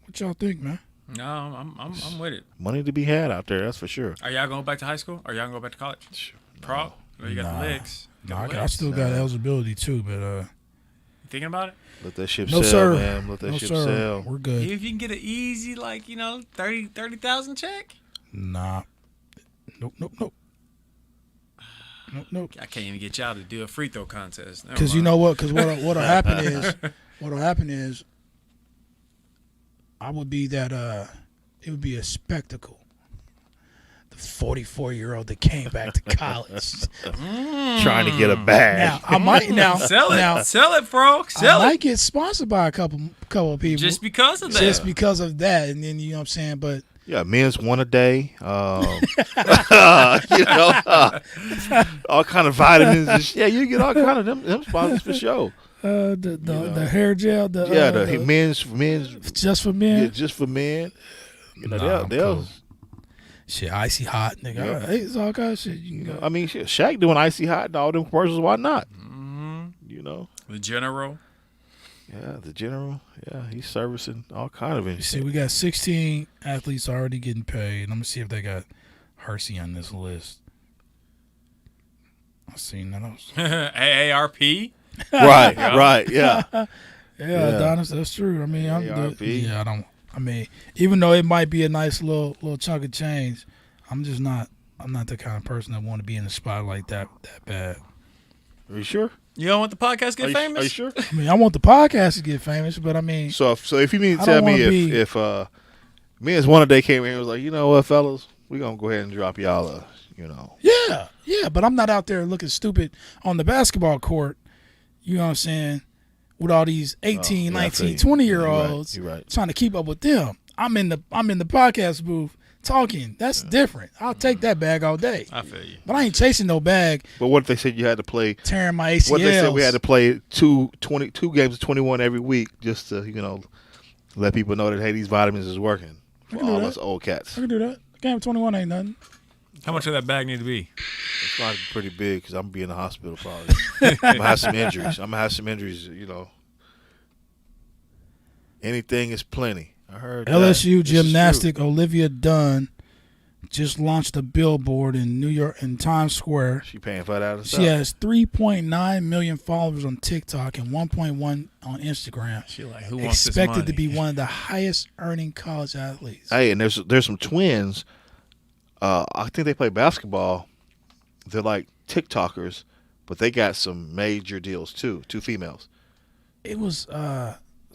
What y'all think, man? No, I'm with it. Money to be had out there, that's for sure. Are y'all going back to high school? Are y'all going to go back to college? Pro? You got Nah. the licks. I still got eligibility too, but You thinking about it? Let that ship no sail, sir, man. Let that no ship sir, sail. we're good. If you can get an easy 30,000 check. Nah, nope. I can't even get y'all to do a free throw contest. Never Because you mind. know what? Because what'll happen is, I would be that. It would be a spectacle. The 44-year-old that came back to college. Trying to get a bag. Now I might sell it. Now, Sell it, Frogg. I Sell might it. get sponsored by a couple of people Just because of that. just because of that, and then you know what I'm saying. But Yeah, men's one a day. All kind of vitamins. And yeah, you get all kind of them sponsors for sure. the hair gel, The men's just for men. yeah, just for men. Nah, I'm they'll cool. Shit, icy hot, nigga. Yeah. All right, it's all kind of shit. You can go. I mean, shit, Shaq doing icy hot and all them commercials. Why not? The general. Yeah, the general. Yeah, he's servicing all kind of You see, we got 16 athletes already getting paid. Let me see if they got Hershey on this list. I seen that. AARP. Right, yeah. Yeah, Adonis, that's true. I mean, AARP. even though it might be a nice little chunk of change, I'm not the kind of person that want to be in the spotlight that bad. Are you sure? You don't want the podcast to get famous? Are you sure? I mean, I want the podcast to get famous, but I mean, So if you mean to I tell don't me wanna be- if me as one a day came in and was like, you know what, fellas, we're gonna go ahead and drop y'all yeah, but I'm not out there looking stupid on the basketball court. You know what I'm saying? With all these 18, yeah, I 19, feel you. 20-year-olds You're right. trying to keep up with them. I'm in the podcast booth talking. That's different. I'll take that bag all day. I feel you. But I ain't chasing no bag, But what if they said you had to play? tearing my ACLs. What if they said we had to play two games of 21 every week just to let people know that hey, these vitamins is working for can do all that. us old cats. I can do that. Game of 21 ain't nothing. How much of that bag need to be? It's going to be pretty big because I'm gonna be in the hospital probably. I'm gonna have some injuries. Anything is plenty. I heard LSU that. This is gymnastic true. Olivia Dunn just launched a billboard in New York in Times Square. She paying for that. She has 3.9 million followers on TikTok and 1.1 on Instagram. She like, who wants this Expected to money? be one of the highest earning college athletes. Hey, and there's some twins. I think they play basketball. They're like TikTokers, but they got some major deals too. Two females. It was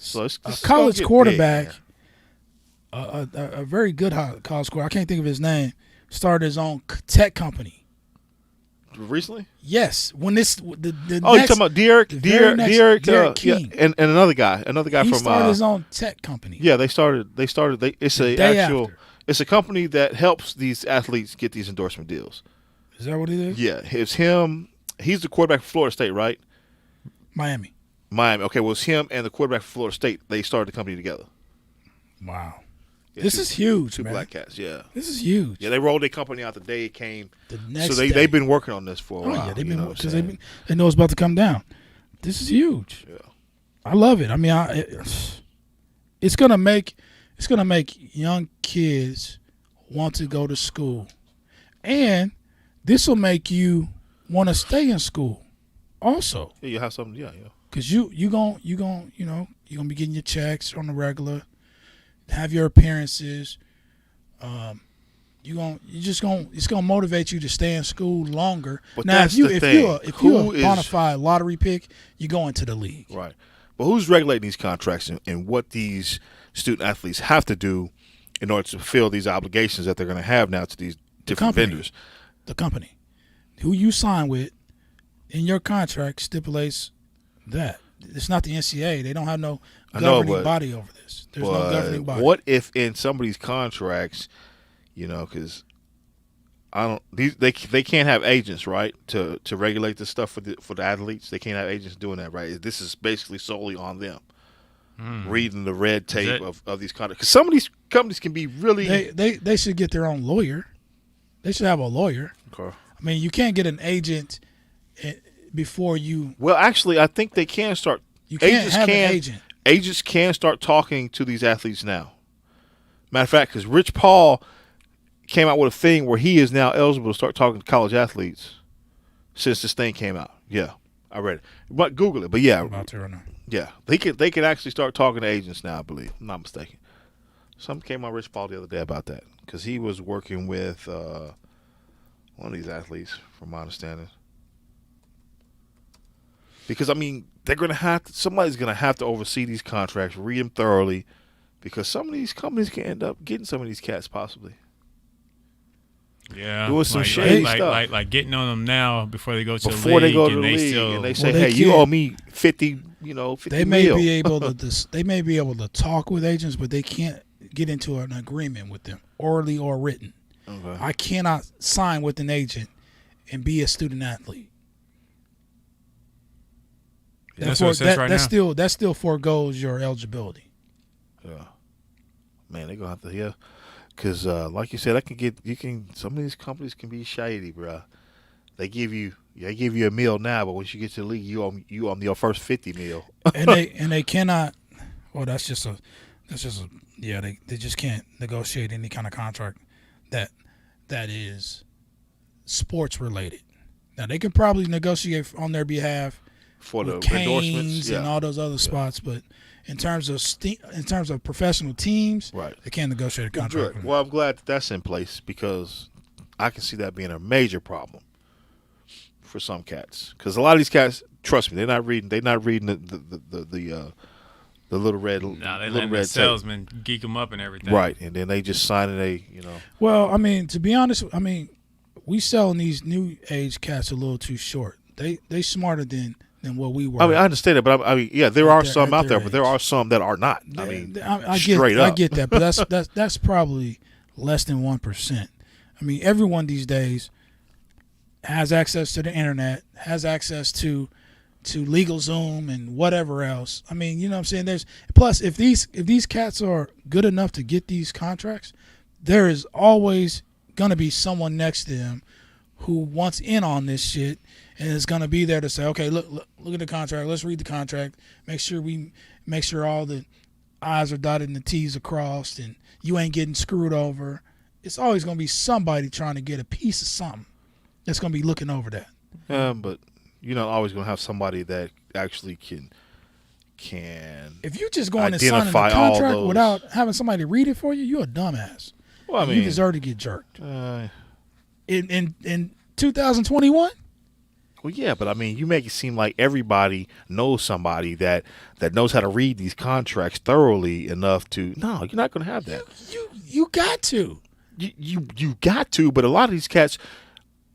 So it's a college quarterback, big, a very good college quarterback. I can't think of his name. Started his own tech company. Recently? Yes. When the you're talking about Derek King. Yeah, and another guy He from started his own tech company. Yeah, it's a company that helps these athletes get these endorsement deals. Is that what it is? Yeah, it's him. He's the quarterback for Florida State, right? Miami. Okay, well, it's him and the quarterback for Florida State. They started the company together. Wow. Yeah, This is huge, two man. black cats, yeah. This is huge. Yeah, they rolled their company out the day it came. The next they've been working on this for a while. Yeah, they've been because they know it's about to come down. This is huge. Yeah, I love it. I mean, it's gonna make young kids want to go to school, and this will make you want to stay in school. Also, yeah, you have something. Yeah. Because you gonna be getting your checks on the regular, have your appearances. It's gonna motivate you to stay in school longer. But now, that's if you're a bona is fide lottery pick, you go into the league. Right. But who's regulating these contracts and what these student athletes have to do in order to fulfill these obligations that they're going to have now to these different vendors? The company, who you sign with, in your contract stipulates that. It's not the NCAA. They don't have no governing body over this. There's no governing body. What if in somebody's contracts, because they can't have agents, right, to regulate this stuff for the athletes. They can't have agents doing that, right? This is basically solely on them. Reading the red tape of these contracts. Because some of these companies can be really... They should get their own lawyer. They should have a lawyer. Okay. I mean, you can't get an agent before you... Well, actually, I think they can start... You can't have an agent. Agents can start talking to these athletes now. Matter of fact, because Rich Paul came out with a thing where he is now eligible to start talking to college athletes since this thing came out. Yeah, I read it. But Google it. But yeah. I'm about to right now. Yeah, they can actually start talking to agents now, I believe. I'm not mistaken. Something came on Rich Paul the other day about that because he was working with one of these athletes, from my understanding. Because, I mean, somebody's going to have to oversee these contracts, read them thoroughly, because some of these companies can end up getting some of these cats possibly. Yeah, doing some shady stuff. Like getting on them now before they go to the league. And they say, hey, you owe me 50, 50 They may be able to they may be able to talk with agents, but they can't get into an agreement with them, orally or written. Okay. I cannot sign with an agent and be a student athlete. That's what it says right now. That still forgoes your eligibility. Yeah, man, they're gonna have to hear, because like you said, some of these companies can be shady, bro. They give you a meal now, but once you get to the league, you own your first 50 meal. and they cannot. Well, they just can't negotiate any kind of contract that is sports related. Now they can probably negotiate on their behalf for the endorsements and all those other spots, but in terms of professional teams, right, they can't negotiate a contract. Well, I'm glad that's in place, because I can see that being a major problem for some cats. Because a lot of these cats, trust me, they're not reading the little red. No, they let the salesman geek them up and everything. Right, and then they just sign it. Well, I mean, to be honest, we selling these new age cats a little too short. They smarter than what we were. I mean, I understand it, but there are some out there, but there are some that are not. I get that, but that's probably less than 1%. I mean, everyone these days has access to the internet, has access to LegalZoom and whatever else. I mean, you know what I'm saying? Plus if these cats are good enough to get these contracts, there is always gonna be someone next to them who wants in on this shit and is gonna be there to say, okay, look at the contract, let's read the contract, make sure all the I's are dotted and the T's are crossed and you ain't getting screwed over. It's always gonna be somebody trying to get a piece of something that's gonna be looking over that. But you're not always going to have somebody that actually can. If you just go in and sign a contract without having somebody read it for you, you're a dumbass. Well, I mean, you deserve to get jerked. In 2021. Well, yeah, but I mean, you make it seem like everybody knows somebody that knows how to read these contracts thoroughly enough to. No, you're not going to have that. You got to. You got to, but a lot of these cats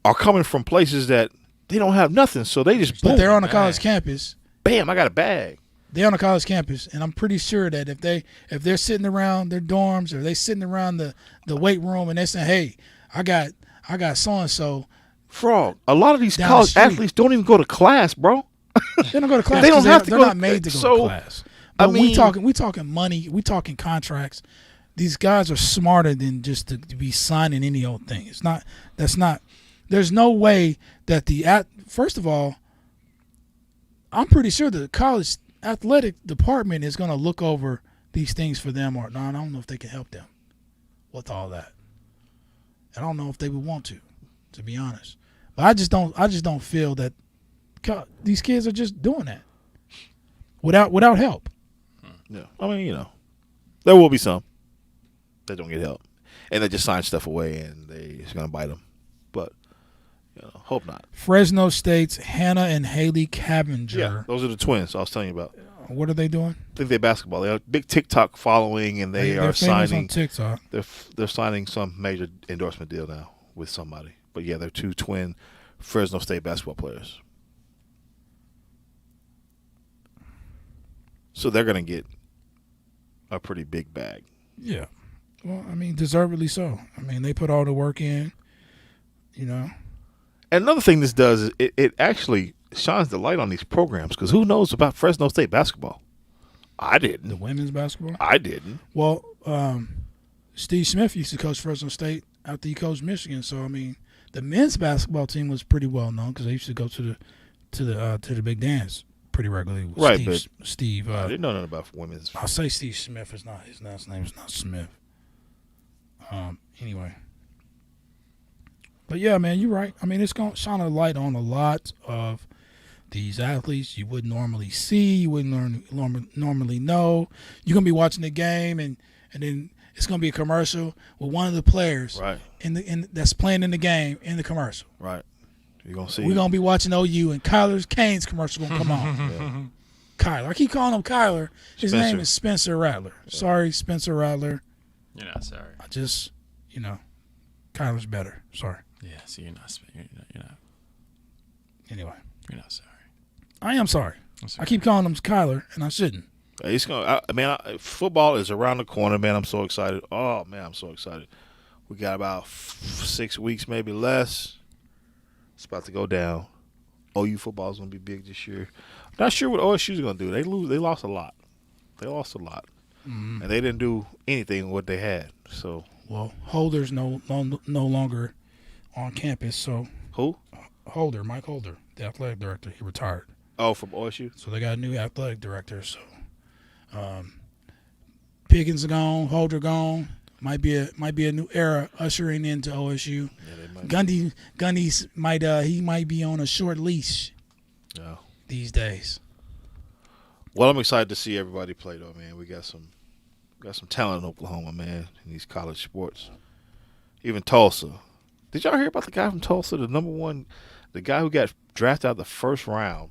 are coming from places that they don't have nothing, so they just. But boom, they're on a college campus. Bam! I got a bag. They're on a college campus, and I'm pretty sure that if they're sitting around their dorms or they sitting around the weight room and they're saying, "Hey, I got so and so." Frogg, a lot of these Down college the street. athletes don't even go to class, bro. They don't go to class. They don't have to They're go not to- made to go so, to class. But I mean- we talking money. We talking contracts. These guys are smarter than just to be signing any old thing. It's not. That's not. There's no way that first of all, I'm pretty sure the college athletic department is going to look over these things for them, or no, I don't know if they can help them with all that. I don't know if they would want to be honest. But I just don't feel that these kids are just doing that without help. Yeah, I mean, there will be some that don't get help, and they just sign stuff away, and it's gonna bite them. But hope not. Fresno State's Hannah and Haley Cavenger. Yeah, those are the twins I was telling you about. What are they doing? I think they're basketball. They have a big TikTok following, and they're famous signing. on TikTok. They're signing some major endorsement deal now with somebody. But yeah, they're two twin Fresno State basketball players. So they're gonna get a pretty big bag. Yeah. Well, I mean, deservedly so. I mean, they put all the work in. And another thing this does is it actually shines the light on these programs, because who knows about Fresno State basketball? I didn't. The women's basketball. I didn't. Well, Steve Smith used to coach Fresno State after he coached Michigan. So I mean, the men's basketball team was pretty well known because they used to go to the big dance pretty regularly. With Right, Steve. I didn't know nothing about women's. I'll say Steve Smith is not his last name is not Smith. Anyway. But yeah, man, you're right. I mean, it's gonna shine a light on a lot of these athletes you wouldn't normally see, you wouldn't normally know. You're gonna be watching the game, and then it's gonna be a commercial with one of the players, Right. in that's playing in the game in the commercial. Right. You're gonna see. We're gonna be watching OU, and Kyler Kane's commercial gonna come on. Yeah. Kyler, I keep calling him Kyler. His Spencer. name is Spencer Rattler. Sorry, Spencer Rattler. You're not sorry. I just, Kyler's better. Sorry. Yeah, so you're not. Anyway, You're not sorry. I am sorry. I'm sorry. I keep calling him Kyler, and I shouldn't. It's gonna. Football is around the corner, man. I'm so excited. Oh man, I'm so excited. We got about 6 weeks, maybe less. It's about to go down. OU football is gonna be big this year. Not sure what OSU's gonna do. They lost a lot. Mm-hmm. And they didn't do anything with what they had. So Well, Holder's no longer on campus, so who? Mike Holder, the athletic director, he retired. Oh, from OSU. So they got a new athletic director. So Pickens gone, Holder gone. Might be a new era ushering into OSU. Yeah, they might. Gundy's might be on a short leash Yeah. these days. Well, I'm excited to see everybody play though, man. We got some talent in Oklahoma, man, in these college sports. Even Tulsa. Did y'all hear about the guy from Tulsa, the guy who got drafted out the first round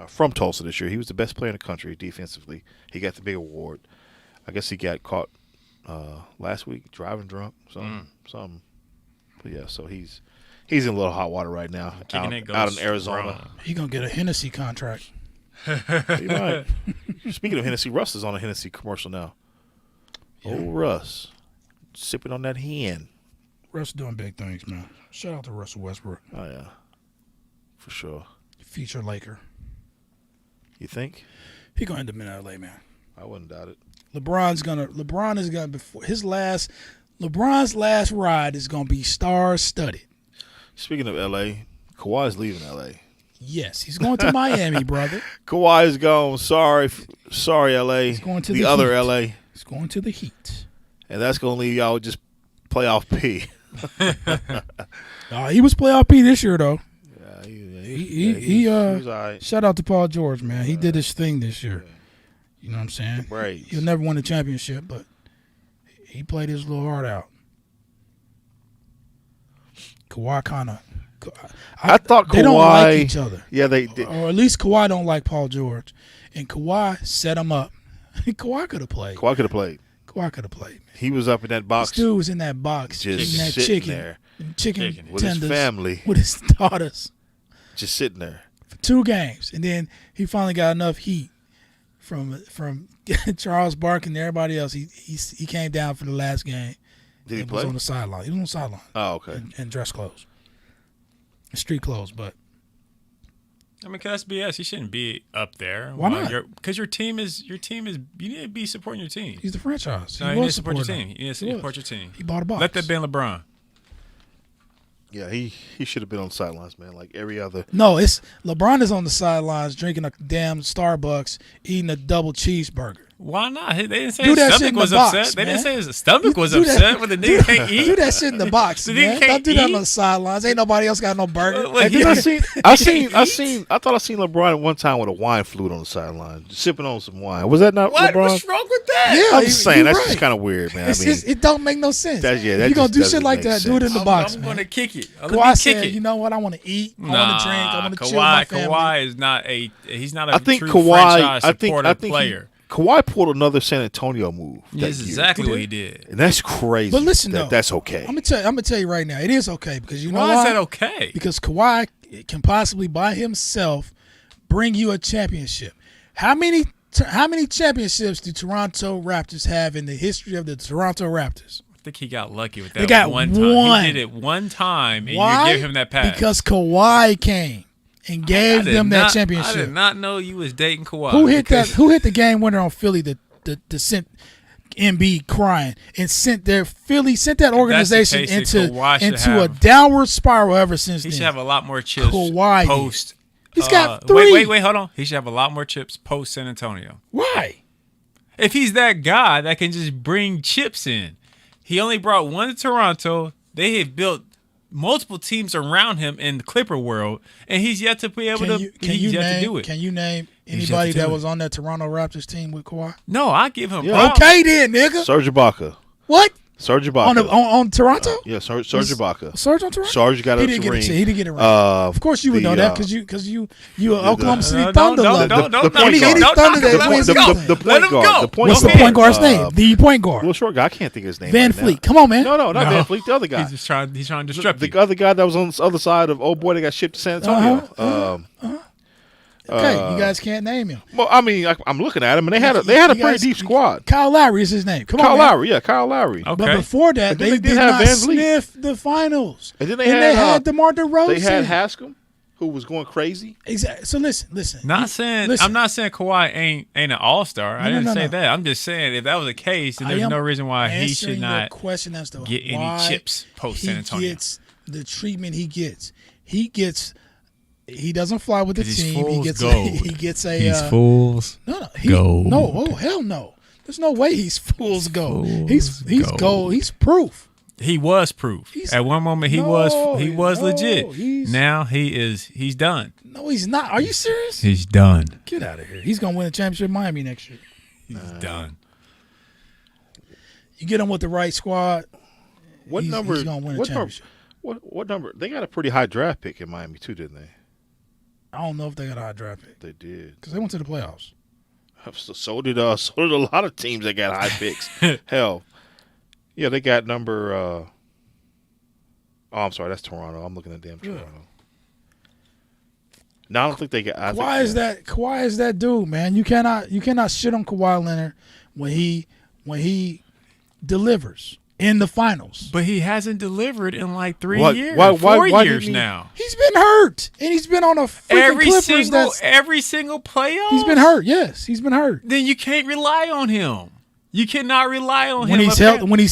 from Tulsa this year? He was the best player in the country defensively. He got the big award. I guess he got caught last week driving drunk, something. But yeah, so he's in a little hot water right now out in Arizona. He gonna get a Hennessy contract. He might. Speaking of Hennessy, Russ is on a Hennessy commercial now. Yeah. Oh, Russ. Sipping on that hen. Russ doing big things, man. Shout out to Russell Westbrook, Oh, yeah. For sure. future Laker. You think? He gonna end up in LA, man. I wouldn't doubt it. LeBron is gonna before LeBron's last ride is gonna be star studded. Speaking of L.A., Kawhi's leaving L.A. Yes, he's going to Miami, brother. Kawhi's gone. Sorry, L.A. He's going to the the other Heat. L.A. He's going to the Heat. And that's going to leave y'all with just playoff P. He was playoff P this year though. Yeah, He was all right. shout out to Paul George, man. He did his thing this year. You know what I'm saying? Right. He'll never win a championship, but he played his little heart out. Kawhi kind of I thought Kawhi. They don't like each other. Yeah, they did. Or at least Kawhi don't like Paul George, and Kawhi set him up. Kawhi could have played. Kawhi could have played. Man. He was up in that box. This dude was in that box, just eating that sitting chicken, there chicken with his tenders, family, with his daughters, just sitting there for 2 games, and then he finally got enough heat from Charles Barkley and everybody else. He came down for the last game. Did he and play? Was on the sideline. He was on the sideline. Oh, okay. And dress clothes, street clothes, but. I mean, 'cause that's BS. He shouldn't be up there. Why not? Because your team is. You need to be supporting your team. He's the franchise. No, you need to support your team. You need to support your team. He bought a box. Let that be LeBron. Yeah, he should have been on the sidelines, man, like every other. No, it's LeBron is on the sidelines drinking a damn Starbucks, eating a double cheeseburger. Why not? They didn't say Do his that shit stomach in the was box, upset. They man. didn't say his stomach was Do that- upset when the nigga can't eat. Do that shit in the box, The nigga man. can't Don't do that eat? on the sidelines. Ain't nobody else got no burger. Well, And he- then I He thought I seen LeBron one time with a wine flute on the sideline, sipping on some wine. Was that not What? LeBron? What's wrong with that? Yeah, I'm just saying you're that's right. just kind of weird, man. It's just, it don't make no sense. That- yeah, that if you gonna just do shit doesn't like make that, do it in the sense. box, I'm man. gonna kick it. Let Kawhi me said, kick it. you know what? I want to eat. I Nah, want to drink. I want to chill with my family. Kawhi is not a. He's not a I think true Kawhi. franchise I think supporter player. Kawhi pulled another San Antonio move. that That's year. exactly what he did. And that's crazy. But listen, though, that's okay. I'm gonna tell you right now, it is okay because you know Why why? is that okay? Because Kawhi can possibly by himself bring you a championship. How many championships do Toronto Raptors have in the history of the Toronto Raptors? I think he got lucky with that They got one time. one. He did it one time, and Why? you give him that pass. Because Kawhi came and gave them that championship. I did not know you was dating Kawhi. Who hit because- that? Who hit the game winner on Philly? The sent MB crying and sent that organization case, then Kawhi should into a have- downward spiral ever since He then. should have a lot more chips Kawhi did. post. He's got 3. Wait, hold on. He should have a lot more chips post San Antonio. Why? If he's that guy that can just bring chips in. He only brought one to Toronto. They had built multiple teams around him in the Clipper world, and he's yet to be able to. He's yet to do it. Can you name He's yet anybody to do that it. was on that Toronto Raptors team with Kawhi? No, I give him. Yeah. props. Okay then, nigga. Serge Ibaka. What? Serge Ibaka. On Toronto? Yeah, Serge Ibaka. Serge on Toronto? Sarge got He us didn't a get ring. it. He didn't get it right. Of course you would know that because you an Oklahoma City Thunder lover. The point Any guard. Thunder that wins The anything. point guard. The point What's the guard. point guard's name? The point guard. Well, short guy. I can't think of his name. Van right now. Fleet. Come on, man. No, not Van Fleet. The other guy. He's trying to disrupt you. The other guy that was on the other side of old boy that got shipped to San Antonio. Okay, you guys can't name him. Well, I mean, I'm looking at him, and they had a pretty deep squad. Kyle Lowry is his name. Come on, Kyle man. Lowry, yeah, Kyle Lowry. Okay. But before that, And then they they did have not Van Vliet. sniff the finals. And then they they had had DeMar DeRozan. They had Haskell, who was going crazy. Exactly. So listen. I'm Listen. not saying Kawhi ain't an all-star. I didn't say that. I'm just saying if that was the case, then there's no reason why he should answering your not question as to get any why chips post San Antonio. He gets the treatment he gets. He doesn't fly with the 'Cause he's team. He fool's gets gold. he gets a He's fool's gold. No, oh hell no. There's no way he's fool's gold. He's gold. gold. He's proof. He was proof. At one moment he was legit. he's- Now he's done. No, he's not. Are you serious? He's done. Get out of here. He's gonna win a championship in Miami next year. He's done. You get him with the right squad. What he's number? gonna win a What number? championship. What number? They got a pretty high draft pick in Miami too, didn't they? I don't know if they got a high draft pick They did. because they went to the playoffs. So did a lot of teams that got high picks. Hell, yeah, they got number. Oh, I'm sorry, that's Toronto. I'm looking at damn Toronto. No, I don't think they got. Kawhi is that dude, man. You cannot shit on Kawhi Leonard when he delivers in the finals. But he hasn't delivered in like 3 What? years, Why 4 didn't years he- now. He's been hurt, and he's been on a freaking Clippers. Every single playoff. He's been hurt. Yes, he's been hurt. Then you can't rely on him. You cannot rely on When him. he's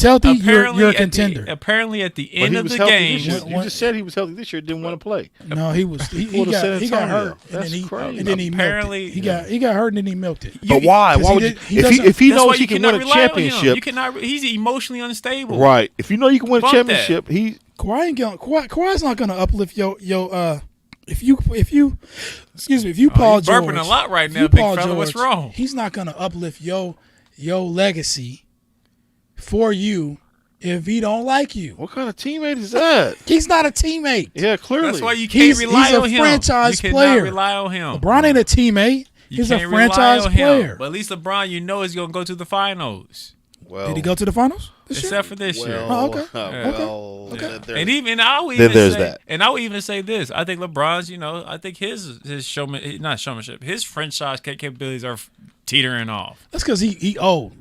healthy, you're a Apparently contender. Apparently, at the But end he of was the healthy game, this year. You just said he was healthy this year. Didn't want to play. No, he was. He For the San got Antonio. hurt, and That's crazy. then he Apparently- milked it. He got hurt, and then he milked it. But why? 'cause Why he would did- you? he If doesn't- he that's why knows he you can cannot win a rely on him. championship, You cannot. He's emotionally unstable. right? If you know you can win a Fuck that. championship, Kawhi's not gonna uplift if you Oh, Paul you George burping a lot right if now, you big Paul fella. What's George, wrong? He's not gonna uplift your legacy for you if he don't like you. What kind of teammate is that? He's not a teammate. Yeah, clearly. That's why you can't rely on him. He's a franchise you player. You cannot rely on him. LeBron ain't a teammate. He's a franchise player. But at least LeBron, you know, is going to go to the finals. Well, did he go to the finals this year? Except for this year. Okay. And even I would even there's say, that. and I would even say this. I think LeBron's, I think his not showmanship, his franchise capabilities are teetering off. That's because he old.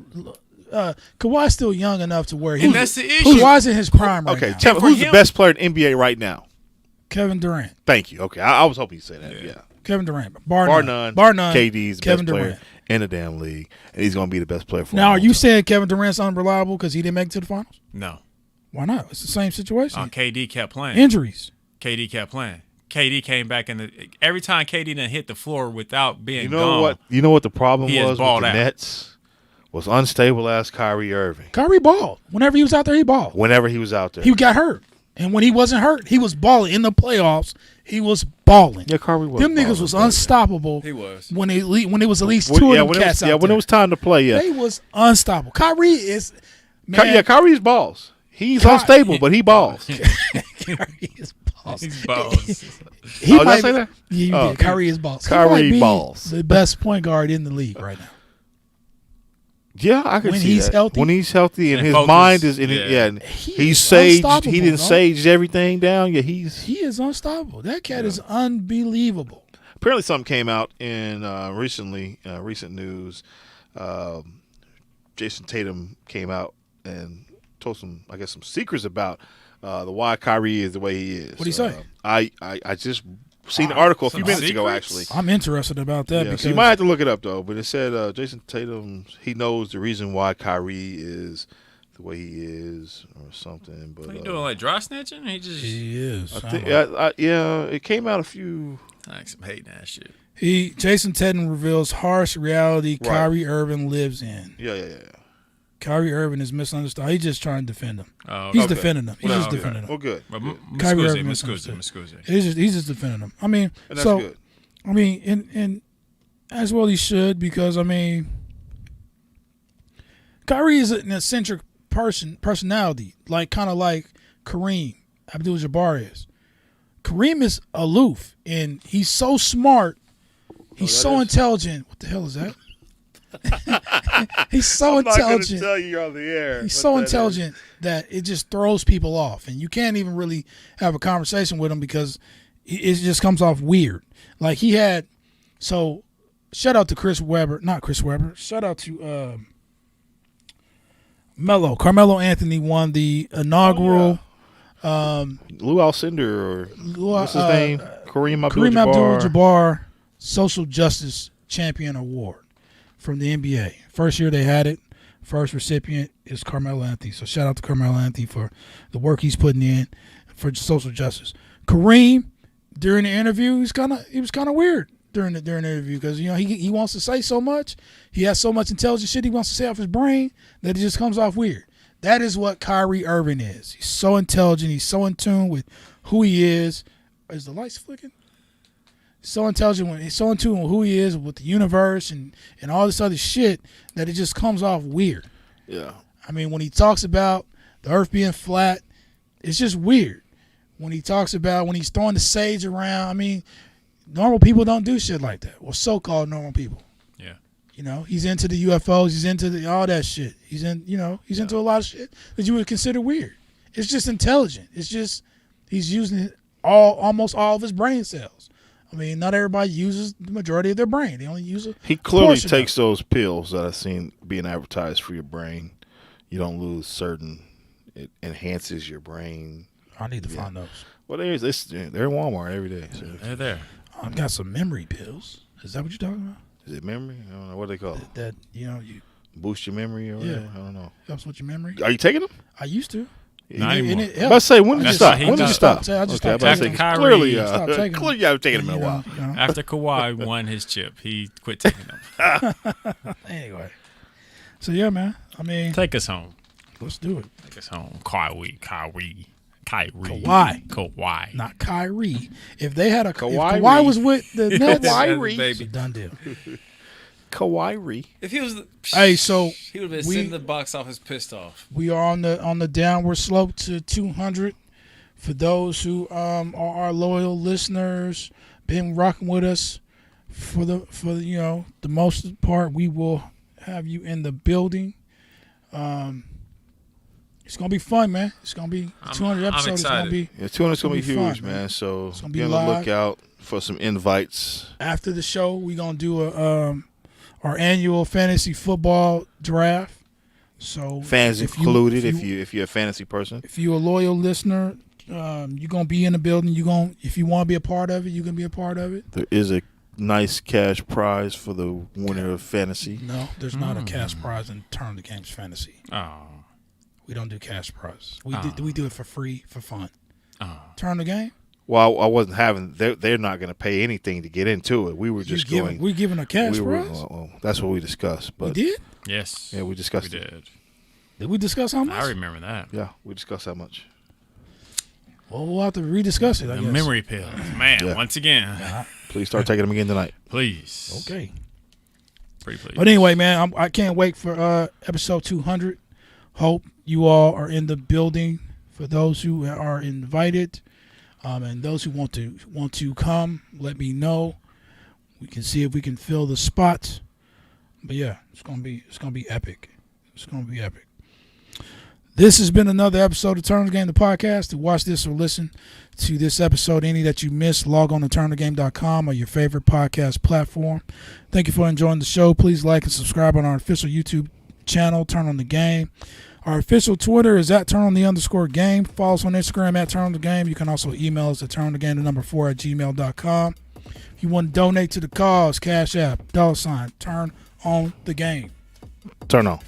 Kawhi's still young enough to where And that's the issue. Kawhi's in his prime right Okay, now. tell me, who's the best player in NBA right now? Kevin Durant. Thank you. Okay, I was hoping you'd say that. Yeah. Kevin Durant. Bar none. KD's the Kevin best player Durant. in the damn league, and he's going to be the best player for. Now, are you saying Kevin Durant's unreliable because he didn't make it to the finals? No. Why not? It's the same situation. KD kept playing. Injuries. KD kept playing. KD came back every time KD didn't hit the floor without being gone. You know what the problem was with the out. Nets? Was unstable as Kyrie Irving. Kyrie balled. Whenever he was out there, he balled. Whenever he was out there. He got hurt. And when he wasn't hurt, he was balling. In the playoffs, he was balling. Yeah, Kyrie was. Them niggas was unstoppable. He was. When it was at least two of them cats out there. Yeah, when it was time to play, yeah. They was unstoppable. Kyrie is, man. Kyrie's balls. He's unstable, but he balls. Kyrie is balls. He's balls. He did I say that? Yeah, you did. Kyrie is balls. Kyrie he might be balls. the best point guard in the league right now. Yeah, I can when see he's that. healthy. When he's healthy and his focused, mind is in it, and he's saged. He didn't sage everything down. Yeah, he is unstoppable. That cat is unbelievable. Apparently, something came out in recent news. Jason Tatum came out and told some secrets about the why Kyrie is the way he is. What did he say? I just seen the article a few minutes ago. Actually, I'm interested about that because so you might have to look it up though. But it said Jason Tatum, he knows the reason why Kyrie is the way he is or something. But he doing like dry snitching? He is. I think, it came out a few. Like some hating ass shit. Jason Tatum reveals harsh reality Kyrie Irving lives in. Yeah. Kyrie Irving is misunderstood. He's just trying to defend him. Oh, he's defending him. He's just defending him. Well, good. Kyrie Irving misunderstood. He's just defending him. I mean, and that's good. I mean, and as well he should because Kyrie is an eccentric personality, kind of like Kareem Abdul-Jabbar is. Kareem is aloof and he's so smart. He's so intelligent. What the hell is that? He's so intelligent. I'm not going to tell you on the air. He's so intelligent that it just throws people off, and you can't even really have a conversation with him because it just comes off weird. Like he had, so shout out to not Chris Webber. Shout out to Melo. Carmelo Anthony won the inaugural. Lou Alcindor or what's his name? Kareem Abdul-Jabbar Social Justice Champion Award from the NBA. First year they had it. First recipient is Carmelo Anthony. So shout out to Carmelo Anthony for the work he's putting in for social justice. Kareem, during the interview, he was kind of weird during the interview because he wants to say so much. He has so much intelligent shit he wants to say off his brain that it just comes off weird. That is what Kyrie Irving is. He's so intelligent. He's so in tune with who he is. Is the lights flicking? So intelligent he's so in tune with who he is with the universe and all this other shit that it just comes off weird. Yeah. I mean, when he talks about the earth being flat, it's just weird. When he talks about when he's throwing the sage around, I mean, normal people don't do shit like that. Well, so-called normal people. Yeah. He's into the UFOs, he's into all that shit. He's into a lot of shit that you would consider weird. It's just intelligent. It's just he's using almost all of his brain cells. I mean, not everybody uses the majority of their brain. They only use a He clearly takes those pills that I've seen being advertised for your brain. You don't lose certain. It enhances your brain. I need to find those. Well, they're in Walmart every day. So. They're there. I've got some memory pills. Is that what you're talking about? Is it memory? I don't know. What do they call it? That you boost your memory or whatever? I don't know. Helps with your memory. Are you taking them? I used to. Not anymore. I was say, when did you stop? When did you stop? I just stopped taking them. Clearly, you haven't taken them in a while. After Kawhi won his chip, he quit taking them. Anyway. So, yeah, man. I mean. Take us home. Let's do it. Take us home. Kyrie. Kawhi. Not Kyrie. If they had if Kawhi was with the Nets, baby. it's a done deal. Kawhi. If he was, Hey, so he would have been sitting the box office pissed off. We are on the downward slope to 200. For those who are our loyal listeners, been rocking with us for the most part, we will have you in the building. It's gonna be fun, man. It's gonna be 200 episodes. It's gonna be 200 is gonna be huge, fun, man. So it's gonna be be on live. the lookout for some invites. After the show, we're gonna do our annual fantasy football draft. So Fans included, if you're a fantasy person. If you're a loyal listener, you're gonna be in the building. If you want to be a part of it, you can be a part of it. There is a nice cash prize for the winner of fantasy. No, there's not a cash prize in Turn the Game's fantasy. Oh. We don't do cash prizes. We do it for free, for fun. Oh. Turn the Game. Well, I wasn't having. They're not going to pay anything to get into it. We were just going. We're giving a cash prize. Well, that's what we discussed. But we did. Yes. Yeah, we discussed. We it. did. Did we discuss how much? I remember that. Yeah, we discussed how much. Well, we'll have to rediscuss it. I The guess. memory pills, man. Yeah. Once again, Please start taking them again tonight. please. Okay. Pretty please. But anyway, man, I can't wait for episode 200. Hope you all are in the building. For those who are invited, and those who want to come, let me know. We can see if we can fill the spots. But yeah, it's gonna be epic. It's gonna be epic. This has been another episode of Turn the Game, the podcast. To watch this or listen to this episode, any that you missed, log on to turnthegame.com or your favorite podcast platform. Thank you for enjoying the show. Please like and subscribe on our official YouTube channel, Turn on the Game. Our official Twitter is at @turn_on_the_game. Follow us on Instagram at Turn on the Game. You can also email us at turnthegame4@gmail.com. If you want to donate to the cause, Cash App, $, Turn on the Game. Turn on.